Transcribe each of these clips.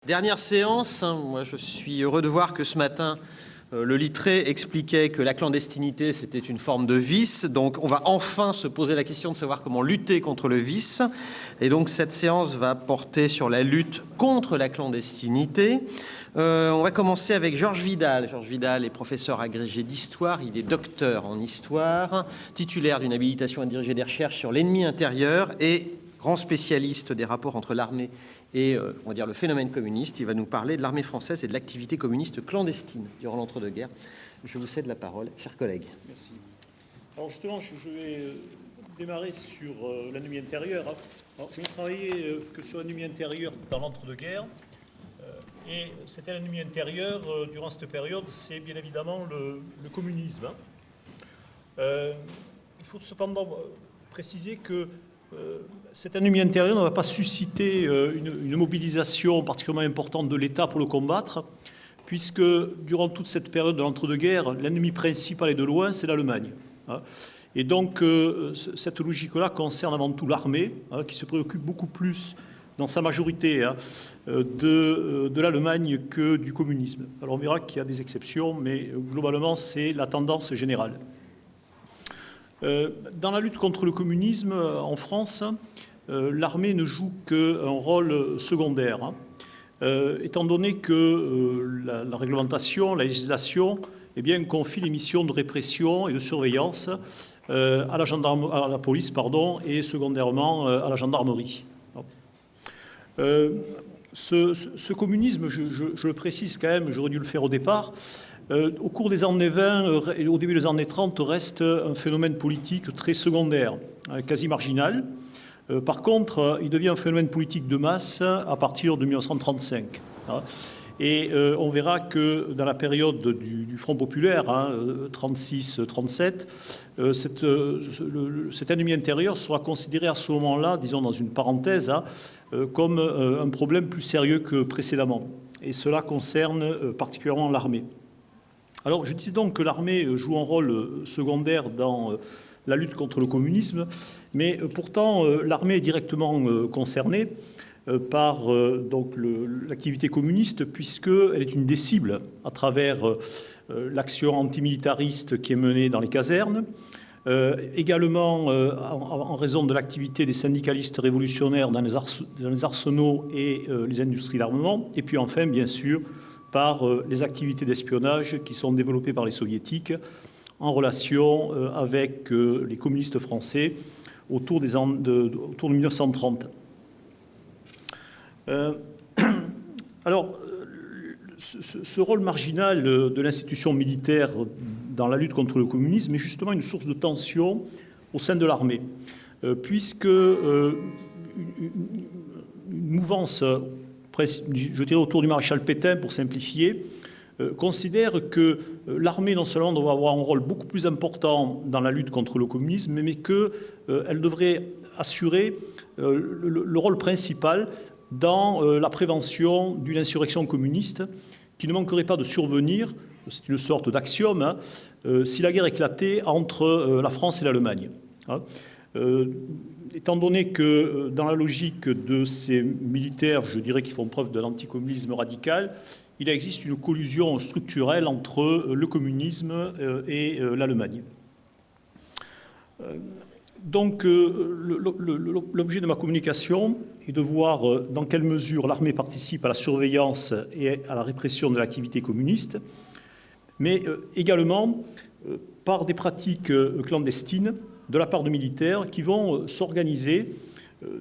Dernière séance, moi je suis heureux de voir que ce matin, le Littré expliquait que la clandestinité c'était une forme de vice, donc on va enfin se poser la question de savoir comment lutter contre le vice, et donc cette séance va porter sur la lutte contre la clandestinité. On va commencer avec Georges Vidal. Georges Vidal est professeur agrégé d'histoire, il est docteur en histoire, titulaire d'une habilitation à diriger des recherches sur l'ennemi intérieur et grand spécialiste des rapports entre l'armée et on va dire le phénomène communiste. Il va nous parler de l'armée française et de l'activité communiste clandestine durant l'entre-deux-guerres. Je vous cède la parole, chers collègues. Merci. Alors justement, je vais démarrer sur l'ennemi intérieur. Alors, je ne travaillais que sur l'ennemi intérieur dans l'entre-deux-guerres. Et cet ennemi intérieur, durant cette période, c'est bien évidemment le communisme. Il faut cependant préciser que cet ennemi intérieur ne va pas susciter une mobilisation particulièrement importante de l'État pour le combattre, puisque durant toute cette période de l'entre-deux-guerres, l'ennemi principal et de loin, c'est l'Allemagne. Et donc, cette logique-là concerne avant tout l'armée, qui se préoccupe beaucoup plus, dans sa majorité, de l'Allemagne que du communisme. Alors on verra qu'il y a des exceptions, mais globalement, c'est la tendance générale. Dans la lutte contre le communisme en France, l'armée ne joue qu'un rôle secondaire, étant donné que la réglementation, la législation, confie les missions de répression et de surveillance à la police, et secondairement à la gendarmerie. Ce communisme, je le précise quand même, j'aurais dû le faire au départ, au cours des années 20 et au début des années 30, reste un phénomène politique très secondaire, quasi marginal. Par contre, il devient un phénomène politique de masse à partir de 1935. Et on verra que dans la période du Front populaire, 36-37, cet ennemi intérieur sera considéré à ce moment-là, disons dans une parenthèse, comme un problème plus sérieux que précédemment. Et cela concerne particulièrement l'armée. Alors, je dis donc que l'armée joue un rôle secondaire dans la lutte contre le communisme, mais pourtant, l'armée est directement concernée par l'activité communiste, puisqu'elle est une des cibles à travers l'action antimilitariste qui est menée dans les casernes, également en raison de l'activité des syndicalistes révolutionnaires dans les arsenaux et les industries d'armement, et puis enfin, bien sûr, par les activités d'espionnage qui sont développées par les soviétiques en relation avec les communistes français autour de 1930. Alors, ce rôle marginal de l'institution militaire dans la lutte contre le communisme est justement une source de tension au sein de l'armée, puisque une mouvance, je dirais autour du maréchal Pétain pour simplifier, considère que l'armée non seulement doit avoir un rôle beaucoup plus important dans la lutte contre le communisme, mais qu'elle devrait assurer le rôle principal dans la prévention d'une insurrection communiste qui ne manquerait pas de survenir, c'est une sorte d'axiome, si la guerre éclatait entre la France et l'Allemagne. Étant donné que dans la logique de ces militaires, je dirais qu'ils font preuve de l'anticommunisme radical, il existe une collusion structurelle entre le communisme et l'Allemagne. Donc, l'objet de ma communication est de voir dans quelle mesure l'armée participe à la surveillance et à la répression de l'activité communiste, mais également par des pratiques clandestines de la part de militaires qui vont s'organiser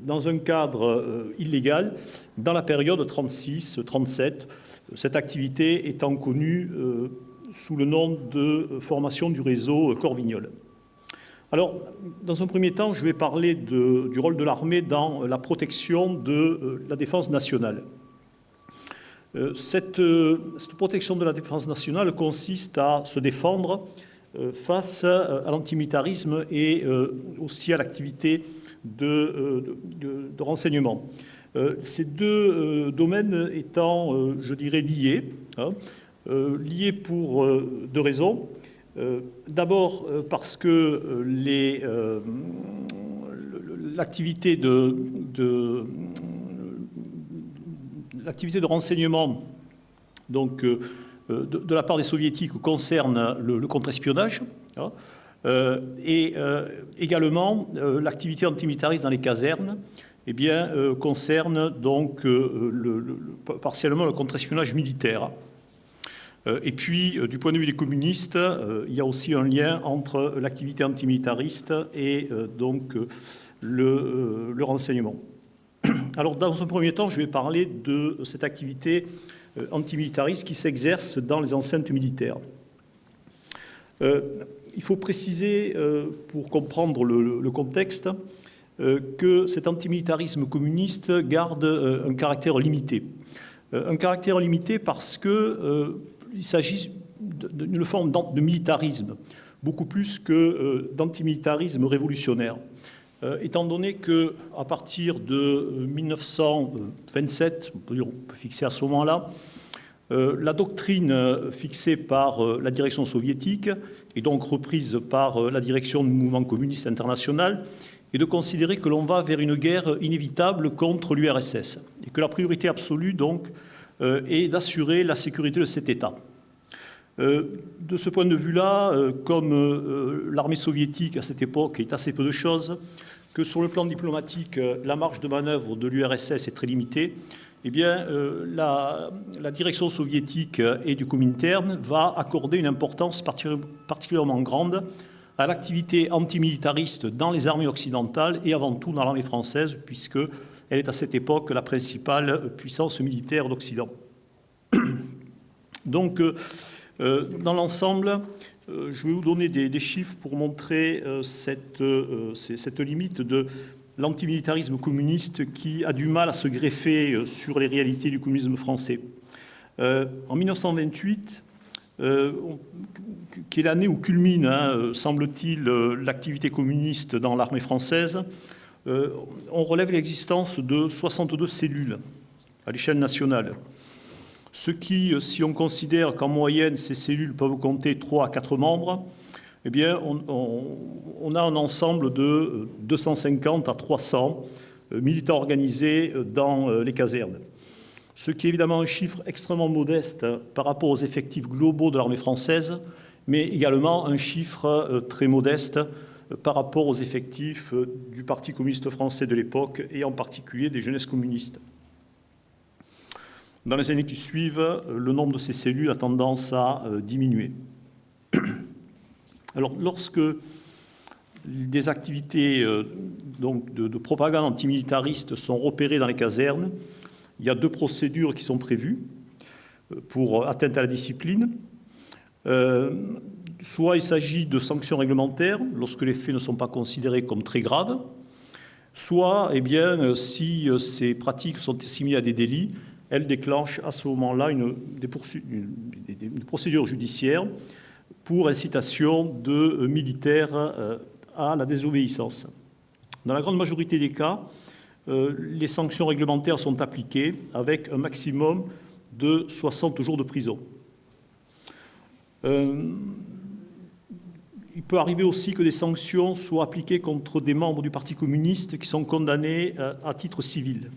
dans un cadre illégal dans la période 36-37, cette activité étant connue sous le nom de formation du réseau Corvignol. Alors, dans un premier temps, je vais parler du rôle de l'armée dans la protection de la défense nationale. Cette protection de la défense nationale consiste à se défendre face à l'antimilitarisme et aussi à l'activité de renseignement. Ces deux domaines étant, je dirais, liés, liés pour deux raisons. D'abord parce que l'activité l'activité de renseignement donc, de la part des soviétiques concerne le contre-espionnage, hein, et également l'activité antimilitariste dans les casernes eh bien, concerne donc partiellement le contre-espionnage militaire. Et puis, du point de vue des communistes, il y a aussi un lien entre l'activité antimilitariste et donc le renseignement. Alors, dans un premier temps, je vais parler de cette activité antimilitariste qui s'exerce dans les enceintes militaires. Il faut préciser, pour comprendre le contexte, que cet antimilitarisme communiste garde un caractère limité. Un caractère limité parce qu'il s'agit d'une forme de militarisme, beaucoup plus que d'antimilitarisme révolutionnaire. Étant donné qu'à partir de 1927, on peut fixer à ce moment-là, la doctrine fixée par la direction soviétique et donc reprise par la direction du mouvement communiste international est de considérer que l'on va vers une guerre inévitable contre l'URSS et que la priorité absolue donc est d'assurer la sécurité de cet État. De ce point de vue-là, comme l'armée soviétique à cette époque est assez peu de choses, que sur le plan diplomatique, la marge de manœuvre de l'URSS est très limitée, eh bien, la direction soviétique et du Comintern va accorder une importance particulièrement grande à l'activité antimilitariste dans les armées occidentales et avant tout dans l'armée française, puisqu'elle est à cette époque la principale puissance militaire d'Occident. Donc, dans l'ensemble, je vais vous donner des chiffres pour montrer cette limite de l'antimilitarisme communiste qui a du mal à se greffer sur les réalités du communisme français. En 1928, qui est l'année où culmine, semble-t-il, l'activité communiste dans l'armée française, on relève l'existence de 62 cellules à l'échelle nationale. Ce qui, si on considère qu'en moyenne, ces cellules peuvent compter 3 à 4 membres, eh bien, on a un ensemble de 250 à 300 militants organisés dans les casernes. Ce qui est évidemment un chiffre extrêmement modeste par rapport aux effectifs globaux de l'armée française, mais également un chiffre très modeste par rapport aux effectifs du Parti communiste français de l'époque et en particulier des jeunesses communistes. Dans les années qui suivent, le nombre de ces cellules a tendance à diminuer. Alors, lorsque des activités donc de propagande antimilitariste sont repérées dans les casernes, il y a 2 procédures qui sont prévues pour atteinte à la discipline. Soit il s'agit de sanctions réglementaires lorsque les faits ne sont pas considérés comme très graves, soit, eh bien, si ces pratiques sont assimilées à des délits, elles déclenchent à ce moment-là une procédure judiciaire pour incitation de militaires à la désobéissance. Dans la grande majorité des cas, les sanctions réglementaires sont appliquées avec un maximum de 60 jours de prison. Il peut arriver aussi que des sanctions soient appliquées contre des membres du Parti communiste qui sont condamnés à titre civil.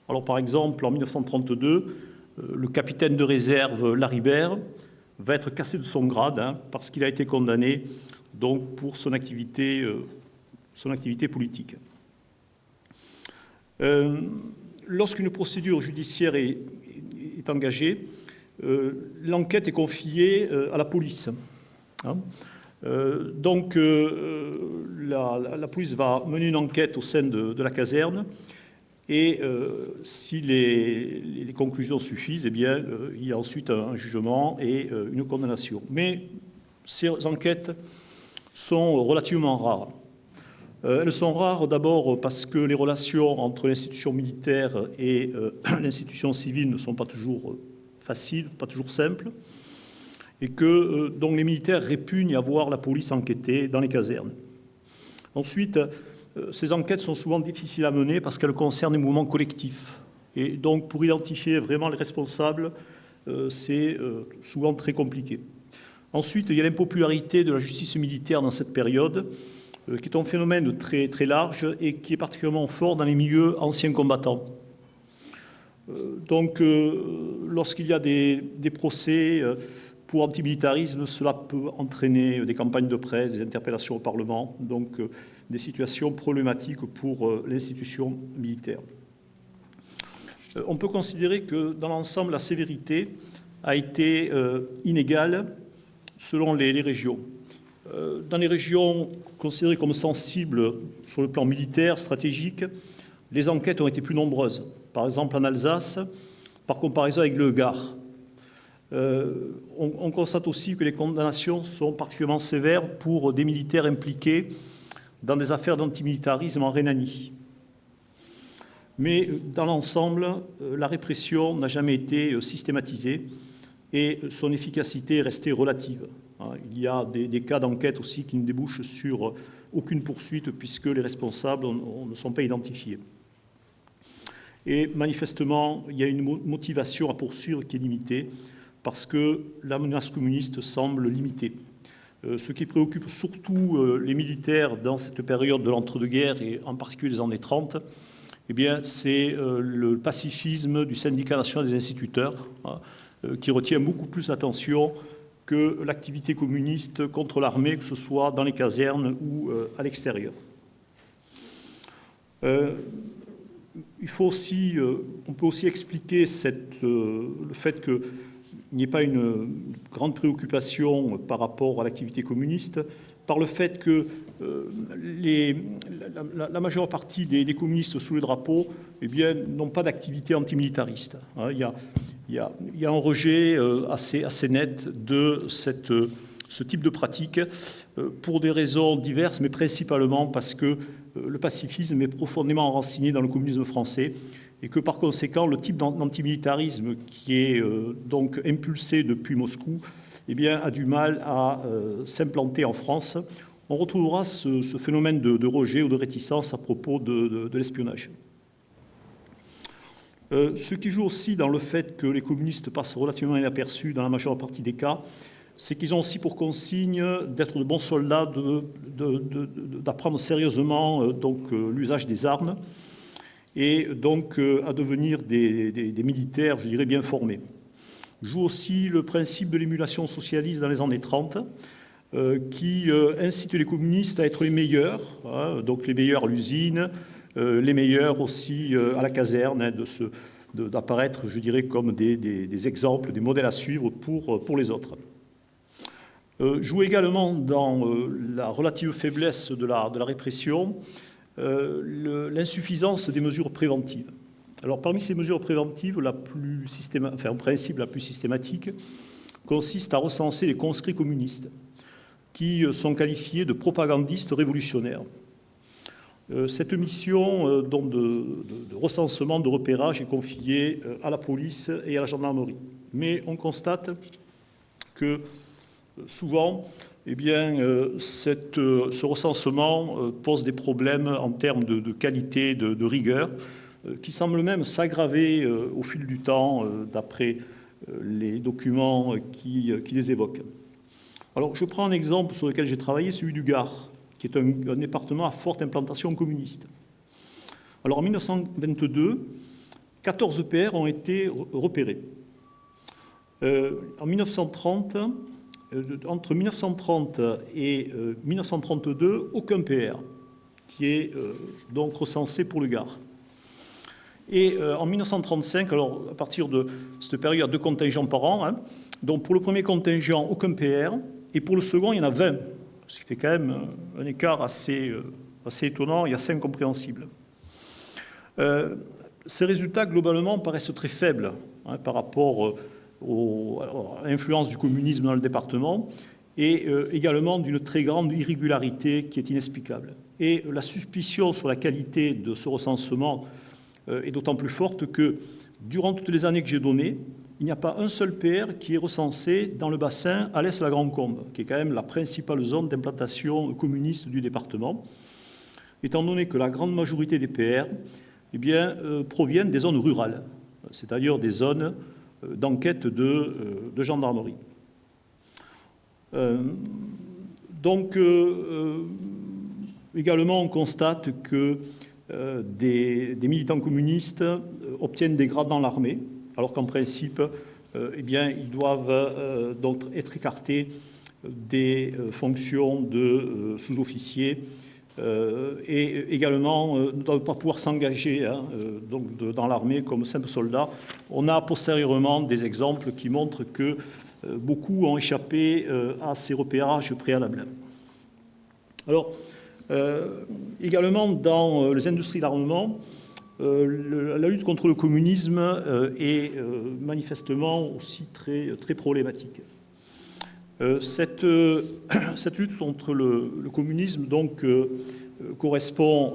Alors, par exemple, en 1932, le capitaine de réserve Laribert va être cassé de son grade parce qu'il a été condamné donc, pour son activité politique. Lorsqu'une procédure judiciaire est engagée, l'enquête est confiée à la police. Donc, la police va mener une enquête au sein de la caserne et si les conclusions suffisent, eh bien, il y a ensuite un jugement et une condamnation. Mais ces enquêtes sont relativement rares. Elles sont rares d'abord parce que les relations entre l'institution militaire et l'institution civile ne sont pas toujours faciles, pas toujours simples, et que donc les militaires répugnent à voir la police enquêter dans les casernes. Ensuite, ces enquêtes sont souvent difficiles à mener parce qu'elles concernent des mouvements collectifs. Et donc, pour identifier vraiment les responsables, c'est souvent très compliqué. Ensuite, il y a l'impopularité de la justice militaire dans cette période, qui est un phénomène très, très large et qui est particulièrement fort dans les milieux anciens combattants. Lorsqu'il y a des procès pour antimilitarisme, cela peut entraîner des campagnes de presse, des interpellations au Parlement, donc des situations problématiques pour l'institution militaire. On peut considérer que dans l'ensemble, la sévérité a été inégale selon les régions. Dans les régions considérées comme sensibles sur le plan militaire, stratégique, les enquêtes ont été plus nombreuses. Par exemple, en Alsace, par comparaison avec le Gard. On constate aussi que les condamnations sont particulièrement sévères pour des militaires impliqués dans des affaires d'antimilitarisme en Rhénanie. Mais dans l'ensemble, la répression n'a jamais été systématisée et son efficacité est restée relative. Il y a des cas d'enquête aussi qui ne débouchent sur aucune poursuite puisque les responsables ne sont pas identifiés. Et manifestement, il y a une motivation à poursuivre qui est limitée parce que la menace communiste semble limitée. Ce qui préoccupe surtout les militaires dans cette période de l'entre-deux-guerres et en particulier les années 30, eh bien, c'est le pacifisme du syndicat national des instituteurs qui retient beaucoup plus l'attention que l'activité communiste contre l'armée, que ce soit dans les casernes ou à l'extérieur. Il faut aussi, on peut aussi expliquer le fait qu'il n'y ait pas une grande préoccupation par rapport à l'activité communiste par le fait que la majeure partie des communistes sous le drapeau eh bien, n'ont pas d'activité antimilitariste. Il y a un rejet assez net de ce type de pratique pour des raisons diverses, mais principalement parce que le pacifisme est profondément enraciné dans le communisme français et que par conséquent le type d'antimilitarisme qui est donc impulsé depuis Moscou eh bien, a du mal à s'implanter en France. On retrouvera ce phénomène de rejet ou de réticence à propos de l'espionnage. Ce qui joue aussi dans le fait que les communistes passent relativement inaperçus dans la majeure partie des cas, c'est qu'ils ont aussi pour consigne d'être de bons soldats, d'apprendre sérieusement l'usage des armes et donc à devenir des militaires, je dirais, bien formés. Joue aussi le principe de l'émulation socialiste dans les années 30, qui incite les communistes à être les meilleurs, donc les meilleurs à l'usine, les meilleurs aussi à la caserne, d'apparaître, je dirais, comme des exemples, des modèles à suivre pour les autres. Joue également dans la relative faiblesse de la répression l'insuffisance des mesures préventives. Alors, parmi ces mesures préventives, en principe la plus systématique, consiste à recenser les conscrits communistes, qui sont qualifiés de propagandistes révolutionnaires. Cette mission de recensement, de repérage est confiée à la police et à la gendarmerie. Mais on constate que souvent, eh bien, ce recensement pose des problèmes en termes de qualité, de rigueur, qui semble même s'aggraver au fil du temps, d'après les documents qui les évoquent. Alors, je prends un exemple sur lequel j'ai travaillé, celui du Gard, qui est un département à forte implantation communiste. Alors, en 1922, 14 PR ont été repérés. En 1930, entre 1930 et 1932, aucun PR qui est donc recensé pour le Gard. Et en 1935, alors à partir de cette période, il y a 2 contingents par an. Donc pour le premier contingent, aucun PR. Et pour le second, il y en a 20. Ce qui fait quand même un écart assez étonnant et assez incompréhensible. Ces résultats, globalement, paraissent très faibles par rapport à l'influence du communisme dans le département et également d'une très grande irrégularité qui est inexplicable. Et la suspicion sur la qualité de ce recensement est d'autant plus forte que, durant toutes les années que j'ai données, il n'y a pas un seul PR qui est recensé dans le bassin à l'est de la Grande-Combe, qui est quand même la principale zone d'implantation communiste du département, étant donné que la grande majorité des PR eh bien, proviennent des zones rurales, c'est-à-dire des zones d'enquête de gendarmerie. Également, on constate que des militants communistes obtiennent des grades dans l'armée, alors qu'en principe, eh bien, ils doivent donc être écartés des fonctions de sous-officiers et également ne doivent pas pouvoir s'engager dans l'armée comme simples soldats. On a postérieurement des exemples qui montrent que beaucoup ont échappé à ces repérages préalables. Alors, également dans les industries d'armement, la lutte contre le communisme est manifestement aussi très problématique. Cette lutte contre le communisme donc, correspond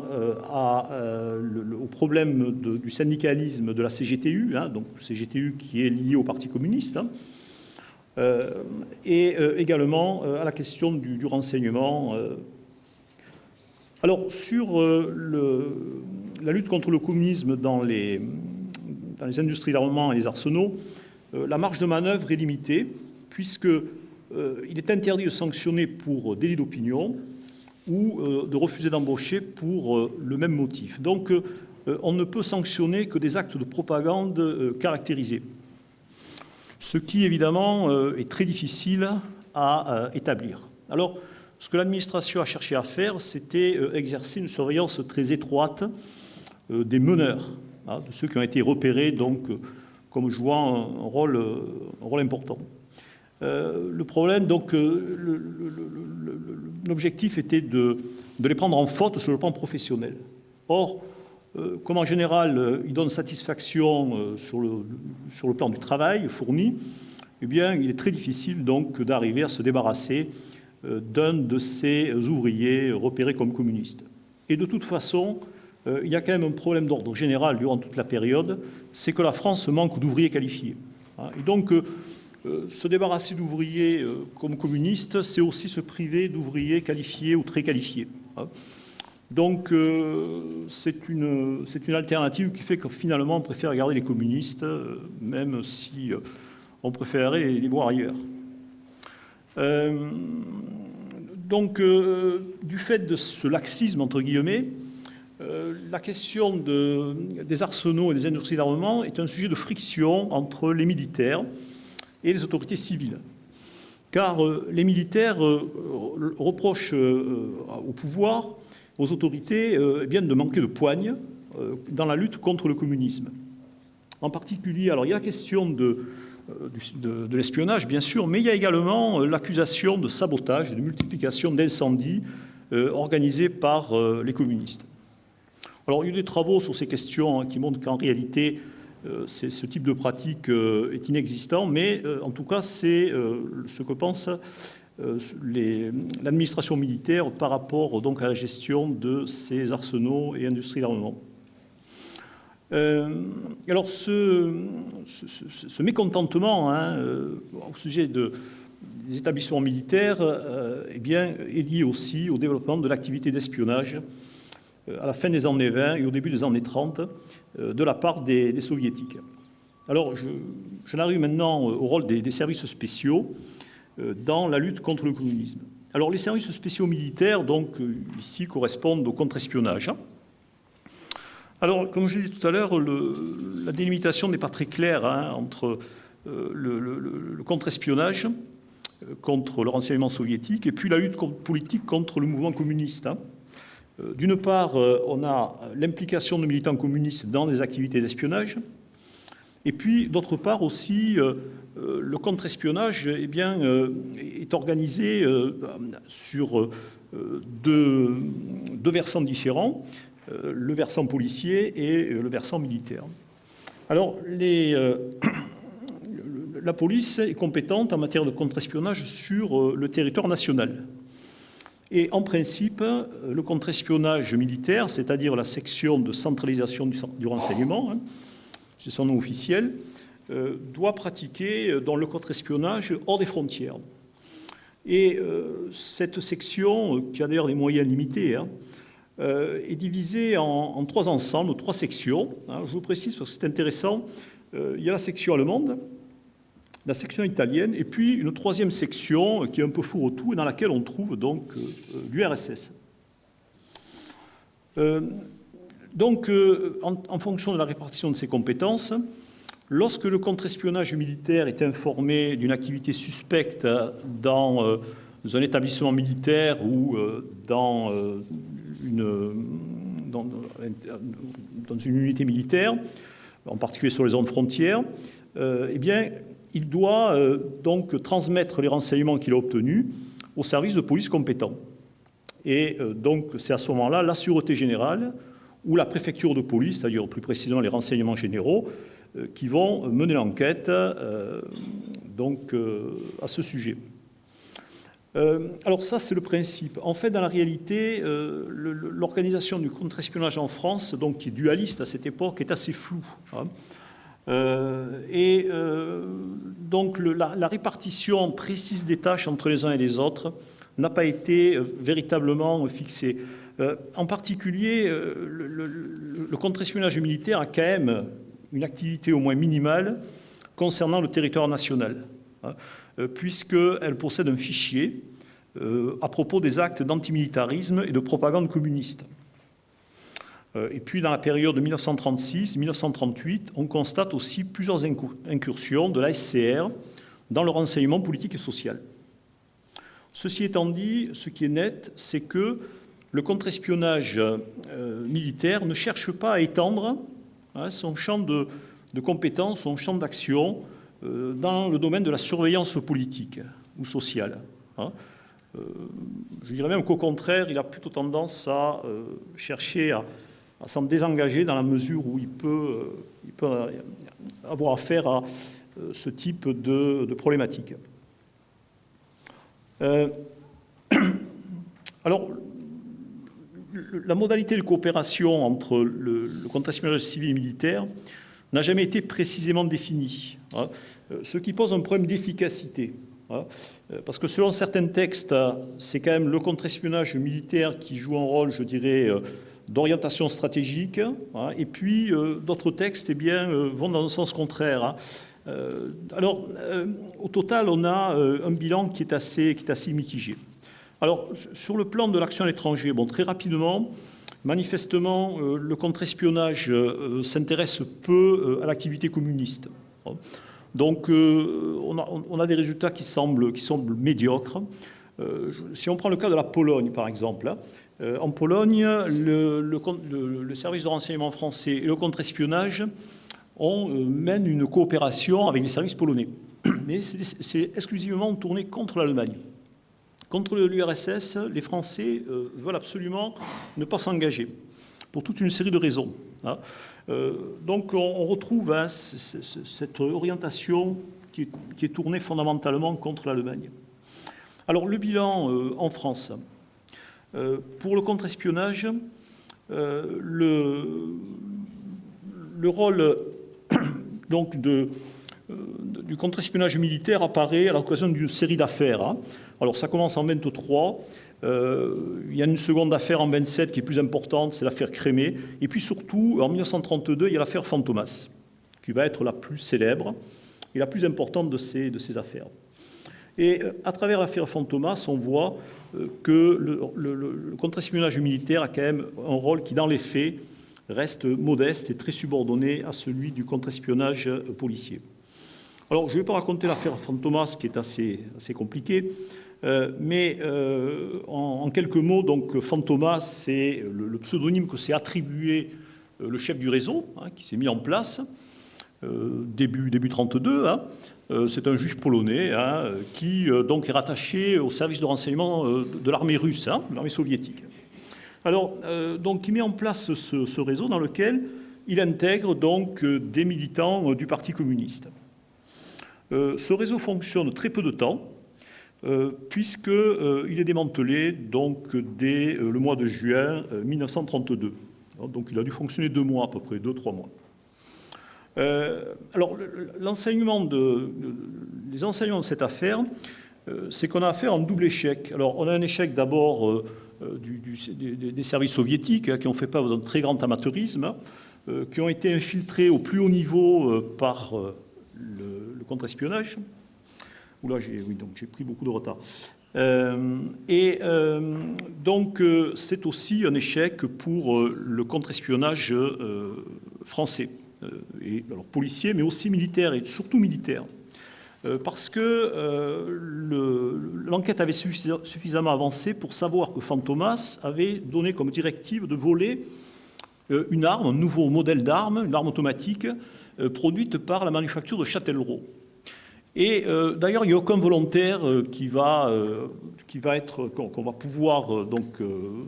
au problème du syndicalisme de la CGTU, donc CGTU qui est lié au Parti communiste, et également à la question du renseignement. Alors, sur la lutte contre le communisme dans les industries d'armement et les arsenaux, la marge de manœuvre est limitée, puisqu'il est interdit de sanctionner pour délit d'opinion ou de refuser d'embaucher pour le même motif. Donc, on ne peut sanctionner que des actes de propagande caractérisés, ce qui, évidemment, est très difficile à établir. Alors, ce que l'administration a cherché à faire, c'était exercer une surveillance très étroite des meneurs, de ceux qui ont été repérés donc, comme jouant un rôle important. Le problème, donc, l'objectif était de les prendre en faute sur le plan professionnel. Or, comme en général, ils donnent satisfaction sur le plan du travail fourni, eh bien, il est très difficile donc d'arriver à se débarrasser d'un de ces ouvriers repérés comme communistes. Et de toute façon, il y a quand même un problème d'ordre général durant toute la période, c'est que la France manque d'ouvriers qualifiés. Et donc, se débarrasser d'ouvriers comme communistes, c'est aussi se priver d'ouvriers qualifiés ou très qualifiés. Donc, c'est une alternative qui fait que finalement, on préfère garder les communistes, même si on préférerait les voir ailleurs. Donc, du fait de ce laxisme, entre guillemets, la question des arsenaux et des industries d'armement est un sujet de friction entre les militaires et les autorités civiles. Car les militaires reprochent au pouvoir, aux autorités, de manquer de poigne dans la lutte contre le communisme. En particulier, alors il y a la question de l'espionnage, bien sûr, mais il y a également l'accusation de sabotage, de multiplication d'incendies organisés par les communistes. Alors, il y a eu des travaux sur ces questions qui montrent qu'en réalité, ce type de pratique est inexistant, mais en tout cas, c'est ce que pense l'administration militaire par rapport donc, à la gestion de ces arsenaux et industries d'armement. Alors, ce mécontentement au sujet des établissements militaires est lié aussi au développement de l'activité d'espionnage à la fin des années 20 et au début des années 30 de la part des soviétiques. Alors, j'en arrive maintenant au rôle des services spéciaux dans la lutte contre le communisme. Alors, les services spéciaux militaires, donc, ici, correspondent au contre-espionnage. Alors, comme je l'ai dit tout à l'heure, la délimitation n'est pas très claire entre le contre-espionnage, contre le renseignement soviétique, et puis la lutte politique contre le mouvement communiste. D'une part, on a l'implication de militants communistes dans des activités d'espionnage, et puis, d'autre part aussi, le contre-espionnage est organisé sur deux versants différents, le versant policier et le versant militaire. Alors, la police est compétente en matière de contre-espionnage sur le territoire national. Et en principe, le contre-espionnage militaire, c'est-à-dire la section de centralisation du renseignement, c'est son nom officiel, doit pratiquer dans le contre-espionnage hors des frontières. Et cette section, qui a d'ailleurs des moyens limités, est divisée en trois ensembles, trois sections. Je vous précise parce que c'est intéressant. Il y a la section allemande, la section italienne, et puis une troisième section qui est un peu fourre-tout et dans laquelle on trouve donc l'URSS. Donc, en fonction de la répartition de ces compétences, lorsque le contre-espionnage militaire est informé d'une activité suspecte dans un établissement militaire ou dans une unité militaire, en particulier sur les zones frontières, eh bien, il doit donc transmettre les renseignements qu'il a obtenus au service de police compétent. Et donc, c'est à ce moment-là la Sûreté générale ou la préfecture de police, c'est-à-dire plus précisément les renseignements généraux, qui vont mener l'enquête à ce sujet. Alors ça, c'est le principe. En fait, dans la réalité, l'organisation du contre-espionnage en France, donc, qui est dualiste à cette époque, est assez floue. Donc la répartition précise des tâches entre les uns et les autres n'a pas été véritablement fixée. En particulier, le contre-espionnage militaire a quand même une activité au moins minimale concernant le territoire national, puisqu'elle possède un fichier à propos des actes d'antimilitarisme et de propagande communiste. Et puis, dans la période de 1936-1938, on constate aussi plusieurs incursions de la SCR dans le renseignement politique et social. Ceci étant dit, ce qui est net, c'est que le contre-espionnage militaire ne cherche pas à étendre son champ de compétences, son champ d'action dans le domaine de la surveillance politique ou sociale. Je dirais même qu'au contraire, il a plutôt tendance à chercher à s'en désengager dans la mesure où il peut avoir affaire à ce type de problématique. Alors, la modalité de coopération entre le contre-espionnage civil et militaire n'a jamais été précisément définie, ce qui pose un problème d'efficacité. Parce que selon certains textes, c'est quand même le contre-espionnage militaire qui joue un rôle, je dirais, d'orientation stratégique, et puis d'autres textes vont dans le sens contraire. Alors, au total, on a un bilan qui est assez mitigé. Alors, sur le plan de l'action à l'étranger, très rapidement, manifestement, le contre-espionnage s'intéresse peu à l'activité communiste. Donc, on a des résultats qui semblent médiocres. Si on prend le cas de la Pologne, par exemple, en Pologne, le service de renseignement français et le contre-espionnage mènent une coopération avec les services polonais. Mais c'est exclusivement tourné contre l'Allemagne. Contre l'URSS, les Français veulent absolument ne pas s'engager, pour toute une série de raisons. Donc on retrouve cette orientation qui est tournée fondamentalement contre l'Allemagne. Alors le bilan en France, pour le contre-espionnage, le rôle donc du contre-espionnage militaire apparaît à l'occasion d'une série d'affaires. Alors ça commence en 1923, il y a une seconde affaire en 1927 qui est plus importante, c'est l'affaire Crémé, et puis surtout en 1932 il y a l'affaire Fantomas, qui va être la plus célèbre et la plus importante de ces affaires. Et à travers l'affaire Fantomas, on voit que le contre-espionnage militaire a quand même un rôle qui, dans les faits, reste modeste et très subordonné à celui du contre-espionnage policier. Alors, je ne vais pas raconter l'affaire Fantomas, qui est assez compliquée, mais en quelques mots, donc Fantomas, c'est le pseudonyme que s'est attribué le chef du réseau, qui s'est mis en place début 1932. C'est un juif polonais qui donc est rattaché au service de renseignement de l'armée russe, de l'armée soviétique. Alors, donc, il met en place ce réseau dans lequel il intègre donc des militants du Parti communiste. Ce réseau fonctionne très peu de temps, puisqu'il est démantelé donc, dès le mois de juin 1932. Donc il a dû fonctionner 2 mois à peu près, 2-3 mois. Alors les enseignements de cette affaire, c'est qu'on a affaire à un double échec. Alors on a un échec d'abord des services soviétiques qui ont fait preuve d'un très grand amateurisme, qui ont été infiltrés au plus haut niveau par le contre-espionnage. Oula, j'ai pris beaucoup de retard. Donc, c'est aussi un échec pour le contre-espionnage français, alors policier, mais aussi militaire, et surtout militaire. Parce que l'enquête avait suffisamment avancé pour savoir que Fantomas avait donné comme directive de voler une arme, un nouveau modèle d'arme, une arme automatique, produite par la manufacture de Châtellerault. Et d'ailleurs, il n'y a aucun volontaire qu'on va pouvoir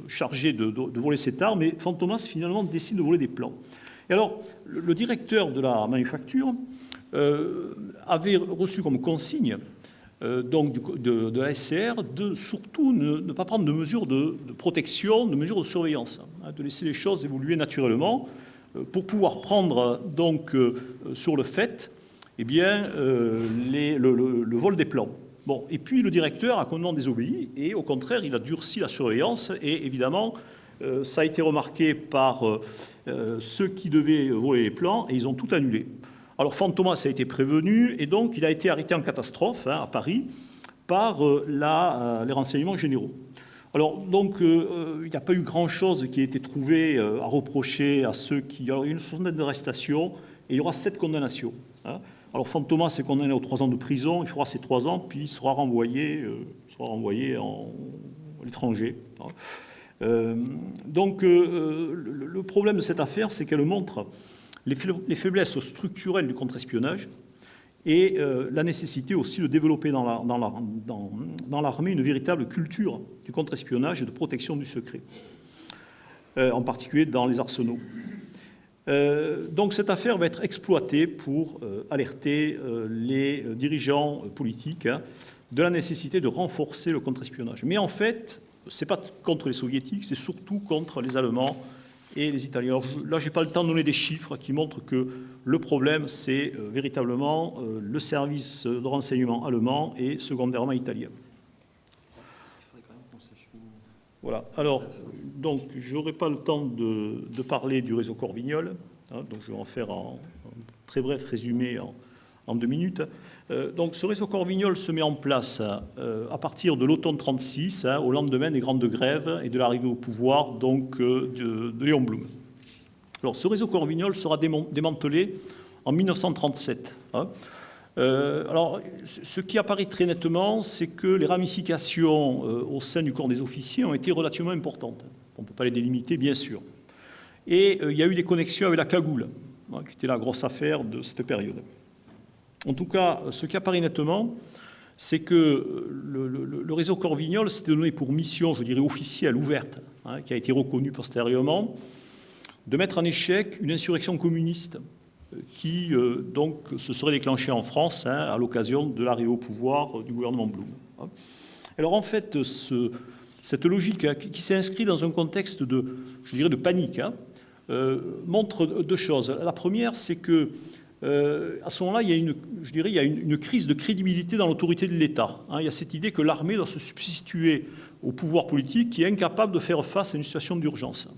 charger de voler cette arme, et Fantomas finalement décide de voler des plans. Et alors, le directeur de la manufacture avait reçu comme consigne de la SCR de surtout ne pas prendre de mesures de protection, de mesures de surveillance, de laisser les choses évoluer naturellement pour pouvoir prendre donc sur le fait le vol des plans. Bon, et puis le directeur a complètement désobéi et au contraire il a durci la surveillance et évidemment ça a été remarqué par ceux qui devaient voler les plans et ils ont tout annulé. Alors Fantomas a été prévenu et donc il a été arrêté en catastrophe à Paris par les renseignements généraux. Alors donc il n'y a pas eu grand-chose qui a été trouvé à reprocher à ceux qui... Alors il y a eu une soixantaine d'arrestations et il y aura 7 condamnations. Alors Fantomas est condamné aux 3 ans de prison, il fera ses 3 ans puis il sera renvoyé à l'étranger. Donc le problème de cette affaire, c'est qu'elle montre les faiblesses structurelles du contre-espionnage et la nécessité aussi de développer dans l'armée une véritable culture du contre-espionnage et de protection du secret, en particulier dans les arsenaux. Donc cette affaire va être exploitée pour alerter les dirigeants politiques de la nécessité de renforcer le contre-espionnage. Mais en fait, ce n'est pas contre les soviétiques, c'est surtout contre les Allemands et les Italiens. Alors, là, je n'ai pas le temps de donner des chiffres qui montrent que le problème, c'est véritablement le service de renseignement allemand et secondairement italien. Voilà. Alors, donc, je n'aurai pas le temps de parler du réseau Corvignol, donc je vais en faire un très bref résumé en 2 minutes. Donc, ce réseau Corvignol se met en place à partir de l'automne 1936, au lendemain des grandes grèves et de l'arrivée au pouvoir donc, de Léon Blum. Alors, ce réseau Corvignol sera démantelé en 1937. Alors, ce qui apparaît très nettement, c'est que les ramifications au sein du corps des officiers ont été relativement importantes. On ne peut pas les délimiter, bien sûr. Et il y a eu des connexions avec la cagoule, qui était la grosse affaire de cette période. En tout cas, ce qui apparaît nettement, c'est que le réseau Corvignol s'était donné pour mission, je dirais, officielle, ouverte, qui a été reconnue postérieurement, de mettre en échec une insurrection communiste qui donc se serait déclenchée en France à l'occasion de l'arrivée au pouvoir du gouvernement Blum. Alors en fait, cette logique qui s'est inscrite dans un contexte de panique montre 2 choses. La première, c'est que à ce moment-là, il y a une crise de crédibilité dans l'autorité de l'État. Il y a cette idée que l'armée doit se substituer au pouvoir politique qui est incapable de faire face à une situation d'urgence.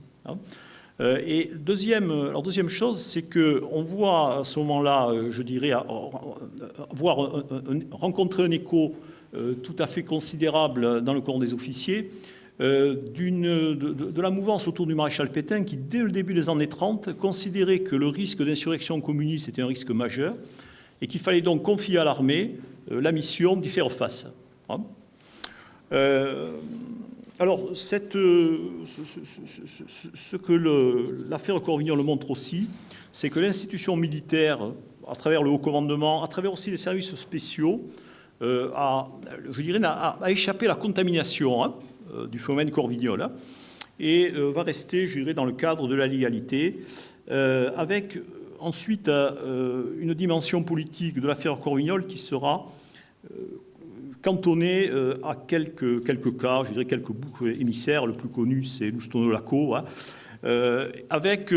Et deuxième chose, c'est qu'on voit à ce moment-là, rencontrer un écho tout à fait considérable dans le corps des officiers, de la mouvance autour du maréchal Pétain qui, dès le début des années 30, considérait que le risque d'insurrection communiste était un risque majeur et qu'il fallait donc confier à l'armée la mission d'y faire face. Alors, ce que l'affaire Corvignol montre aussi, c'est que l'institution militaire, à travers le haut commandement, à travers aussi les services spéciaux, a échappé à la contamination du phénomène Corvignol et va rester, je dirais, dans le cadre de la légalité, avec ensuite une dimension politique de l'affaire Corvignol qui sera cantonnée à quelques cas, je dirais quelques boucs émissaires. Le plus connu, c'est Loustono-Laco, avec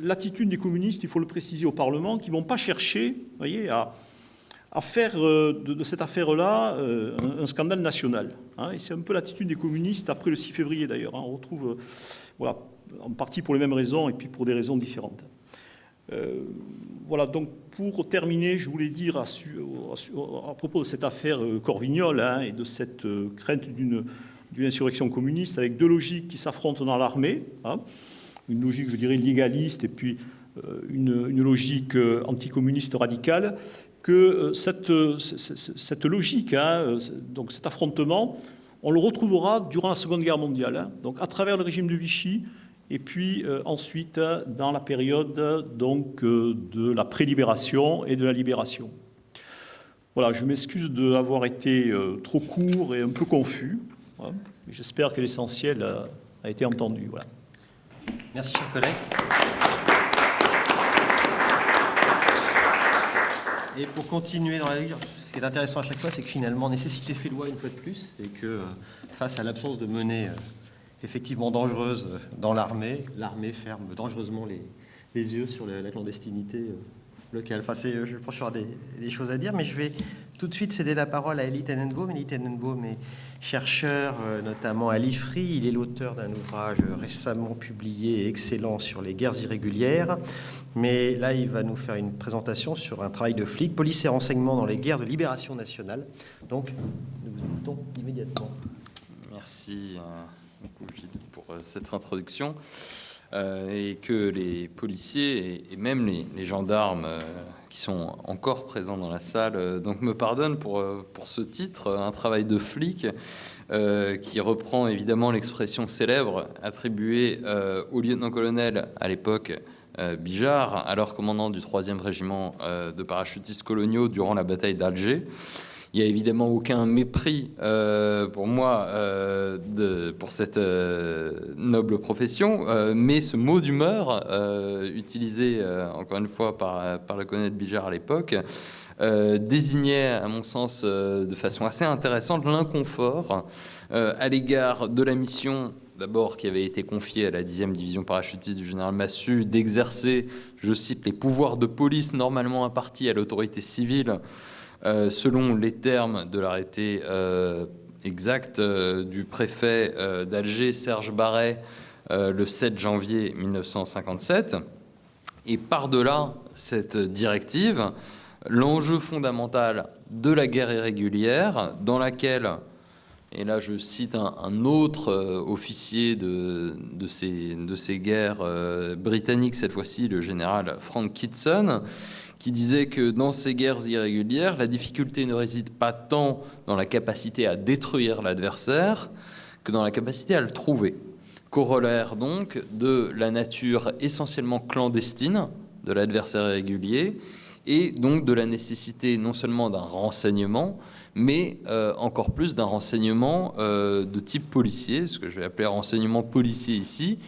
l'attitude des communistes, il faut le préciser au Parlement, qui ne vont pas chercher, vous voyez, à faire de cette affaire-là un scandale national. Et c'est un peu l'attitude des communistes après le 6 février, d'ailleurs. On retrouve, en partie pour les mêmes raisons et puis pour des raisons différentes. Voilà, donc pour terminer, je voulais dire à propos de cette affaire Corvignol et de cette crainte d'une insurrection communiste avec deux logiques qui s'affrontent dans l'armée, une logique, je dirais, légaliste et puis une logique anticommuniste radicale, que cette logique, donc cet affrontement, on le retrouvera durant la Seconde Guerre mondiale, donc à travers le régime de Vichy, et puis ensuite dans la période donc, de la pré-libération et de la libération. Voilà, je m'excuse d'avoir été trop court et un peu confus. Voilà. J'espère que l'essentiel a été entendu. Voilà. Merci, cher collègue. Et pour continuer dans la vie, ce qui est intéressant à chaque fois, c'est que finalement, nécessité fait loi une fois de plus, et que face à l'absence de monnaie effectivement dangereuse dans l'armée ferme dangereusement les yeux sur la clandestinité locale. Enfin, je pense qu'il y aura des choses à dire, mais je vais tout de suite céder la parole à Elie Tenenbaum. Elie Tenenbaum est chercheur, notamment à l'IFRI. Il est l'auteur d'un ouvrage récemment publié et excellent sur les guerres irrégulières. Mais là, il va nous faire une présentation sur un travail de flic, police et renseignement dans les guerres de libération nationale. Donc, nous vous écoutons immédiatement. Merci beaucoup, Gilles, pour cette introduction. Et que les policiers et même les gendarmes qui sont encore présents dans la salle donc me pardonnent pour ce titre, un travail de flic, qui reprend évidemment l'expression célèbre attribuée au lieutenant-colonel à l'époque Bijard, alors commandant du 3e régiment de parachutistes coloniaux durant la bataille d'Alger. Il n'y a évidemment aucun mépris pour moi pour cette noble profession, mais ce mot d'humeur utilisé encore une fois par le colonel Bijard à l'époque désignait à mon sens de façon assez intéressante l'inconfort à l'égard de la mission d'abord qui avait été confiée à la 10e division parachutiste du général Massu d'exercer, je cite, les pouvoirs de police normalement impartis à l'autorité civile selon les termes de l'arrêté exact du préfet d'Alger, Serge Barret, le 7 janvier 1957. Et par-delà cette directive, l'enjeu fondamental de la guerre irrégulière, dans laquelle, et là je cite un autre officier de ces guerres britanniques, cette fois-ci le général Frank Kitson, qui disait que dans ces guerres irrégulières, la difficulté ne réside pas tant dans la capacité à détruire l'adversaire que dans la capacité à le trouver. Corollaire donc de la nature essentiellement clandestine de l'adversaire irrégulier et donc de la nécessité non seulement d'un renseignement, mais encore plus d'un renseignement de type policier, ce que je vais appeler renseignement policier ici,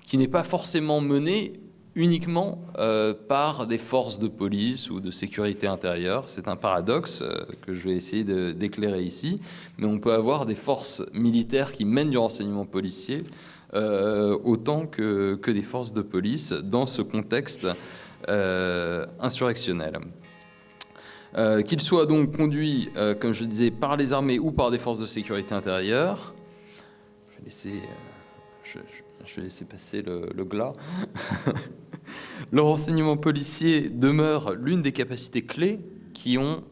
qui n'est pas forcément mené uniquement par des forces de police ou de sécurité intérieure. C'est un paradoxe que je vais essayer d'éclairer ici, mais on peut avoir des forces militaires qui mènent du renseignement policier autant que des forces de police dans ce contexte insurrectionnel. Qu'ils soient donc conduits, comme je disais, par les armées ou par des forces de sécurité intérieure. Je vais laisser passer le glas. Le renseignement policier demeure l'une des capacités clés qui ont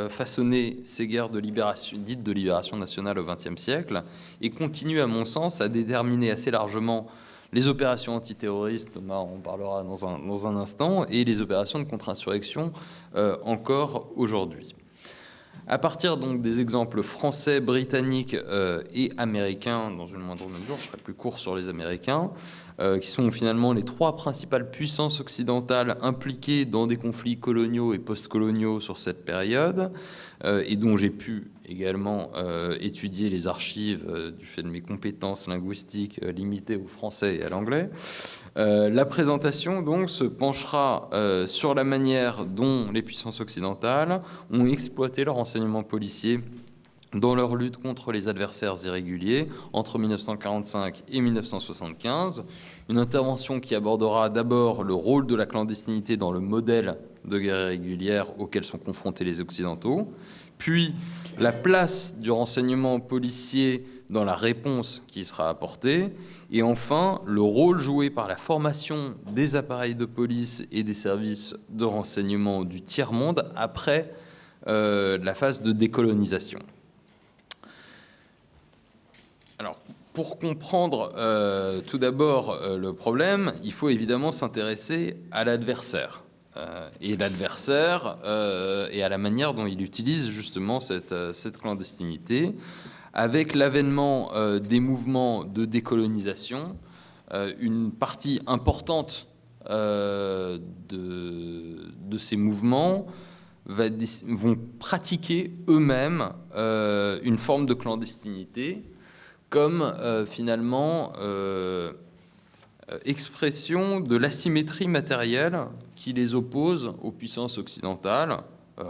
façonné ces guerres dites de libération nationale au XXe siècle et continue, à mon sens, à déterminer assez largement les opérations antiterroristes, Thomas en parlera dans un instant, et les opérations de contre-insurrection encore aujourd'hui. À partir donc des exemples français, britanniques et américains, dans une moindre mesure, je serai plus court sur les Américains, qui sont finalement les trois principales puissances occidentales impliquées dans des conflits coloniaux et post-coloniaux sur cette période, et dont j'ai pu également étudier les archives du fait de mes compétences linguistiques limitées au français et à l'anglais. La présentation donc se penchera sur la manière dont les puissances occidentales ont exploité leur renseignement policier dans leur lutte contre les adversaires irréguliers entre 1945 et 1975. Une intervention qui abordera d'abord le rôle de la clandestinité dans le modèle de guerre irrégulière auquel sont confrontés les Occidentaux, puis la place du renseignement policier dans la réponse qui sera apportée, et enfin le rôle joué par la formation des appareils de police et des services de renseignement du tiers-monde après la phase de décolonisation. Alors, pour comprendre tout d'abord le problème, il faut évidemment s'intéresser à l'adversaire. Et l'adversaire et à la manière dont il utilise justement cette clandestinité. Avec l'avènement des mouvements de décolonisation, une partie importante de ces mouvements vont pratiquer eux-mêmes une forme de clandestinité comme finalement expression de l'asymétrie matérielle qui les oppose aux puissances occidentales,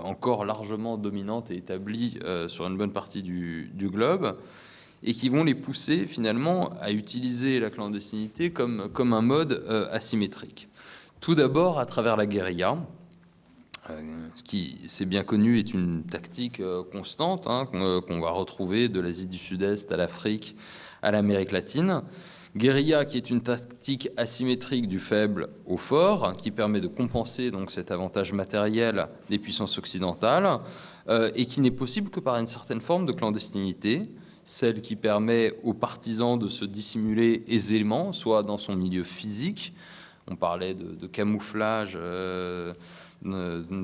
encore largement dominantes et établies sur une bonne partie du globe, et qui vont les pousser finalement à utiliser la clandestinité comme un mode asymétrique. Tout d'abord à travers la guérilla, ce qui, c'est bien connu, est une tactique constante qu'on va retrouver de l'Asie du Sud-Est à l'Afrique, à l'Amérique latine. Guérilla, qui est une tactique asymétrique du faible au fort, qui permet de compenser donc cet avantage matériel des puissances occidentales, et qui n'est possible que par une certaine forme de clandestinité, celle qui permet aux partisans de se dissimuler aisément, soit dans son milieu physique. On parlait de camouflage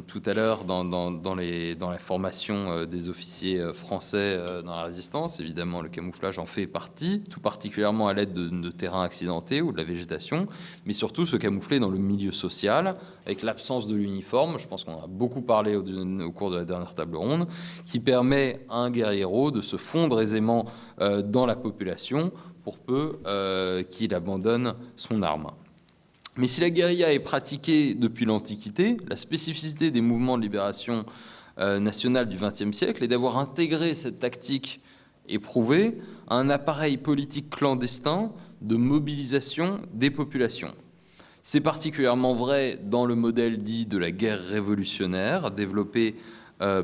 tout à l'heure dans la formation des officiers français dans la résistance. Évidemment, le camouflage en fait partie, tout particulièrement à l'aide de terrains accidentés ou de la végétation, mais surtout se camoufler dans le milieu social avec l'absence de l'uniforme. Je pense qu'on a beaucoup parlé au cours de la dernière table ronde, qui permet à un guerriero de se fondre aisément dans la population pour peu qu'il abandonne son arme. Mais si la guérilla est pratiquée depuis l'Antiquité, la spécificité des mouvements de libération nationale du XXe siècle est d'avoir intégré cette tactique éprouvée à un appareil politique clandestin de mobilisation des populations. C'est particulièrement vrai dans le modèle dit de la guerre révolutionnaire, développé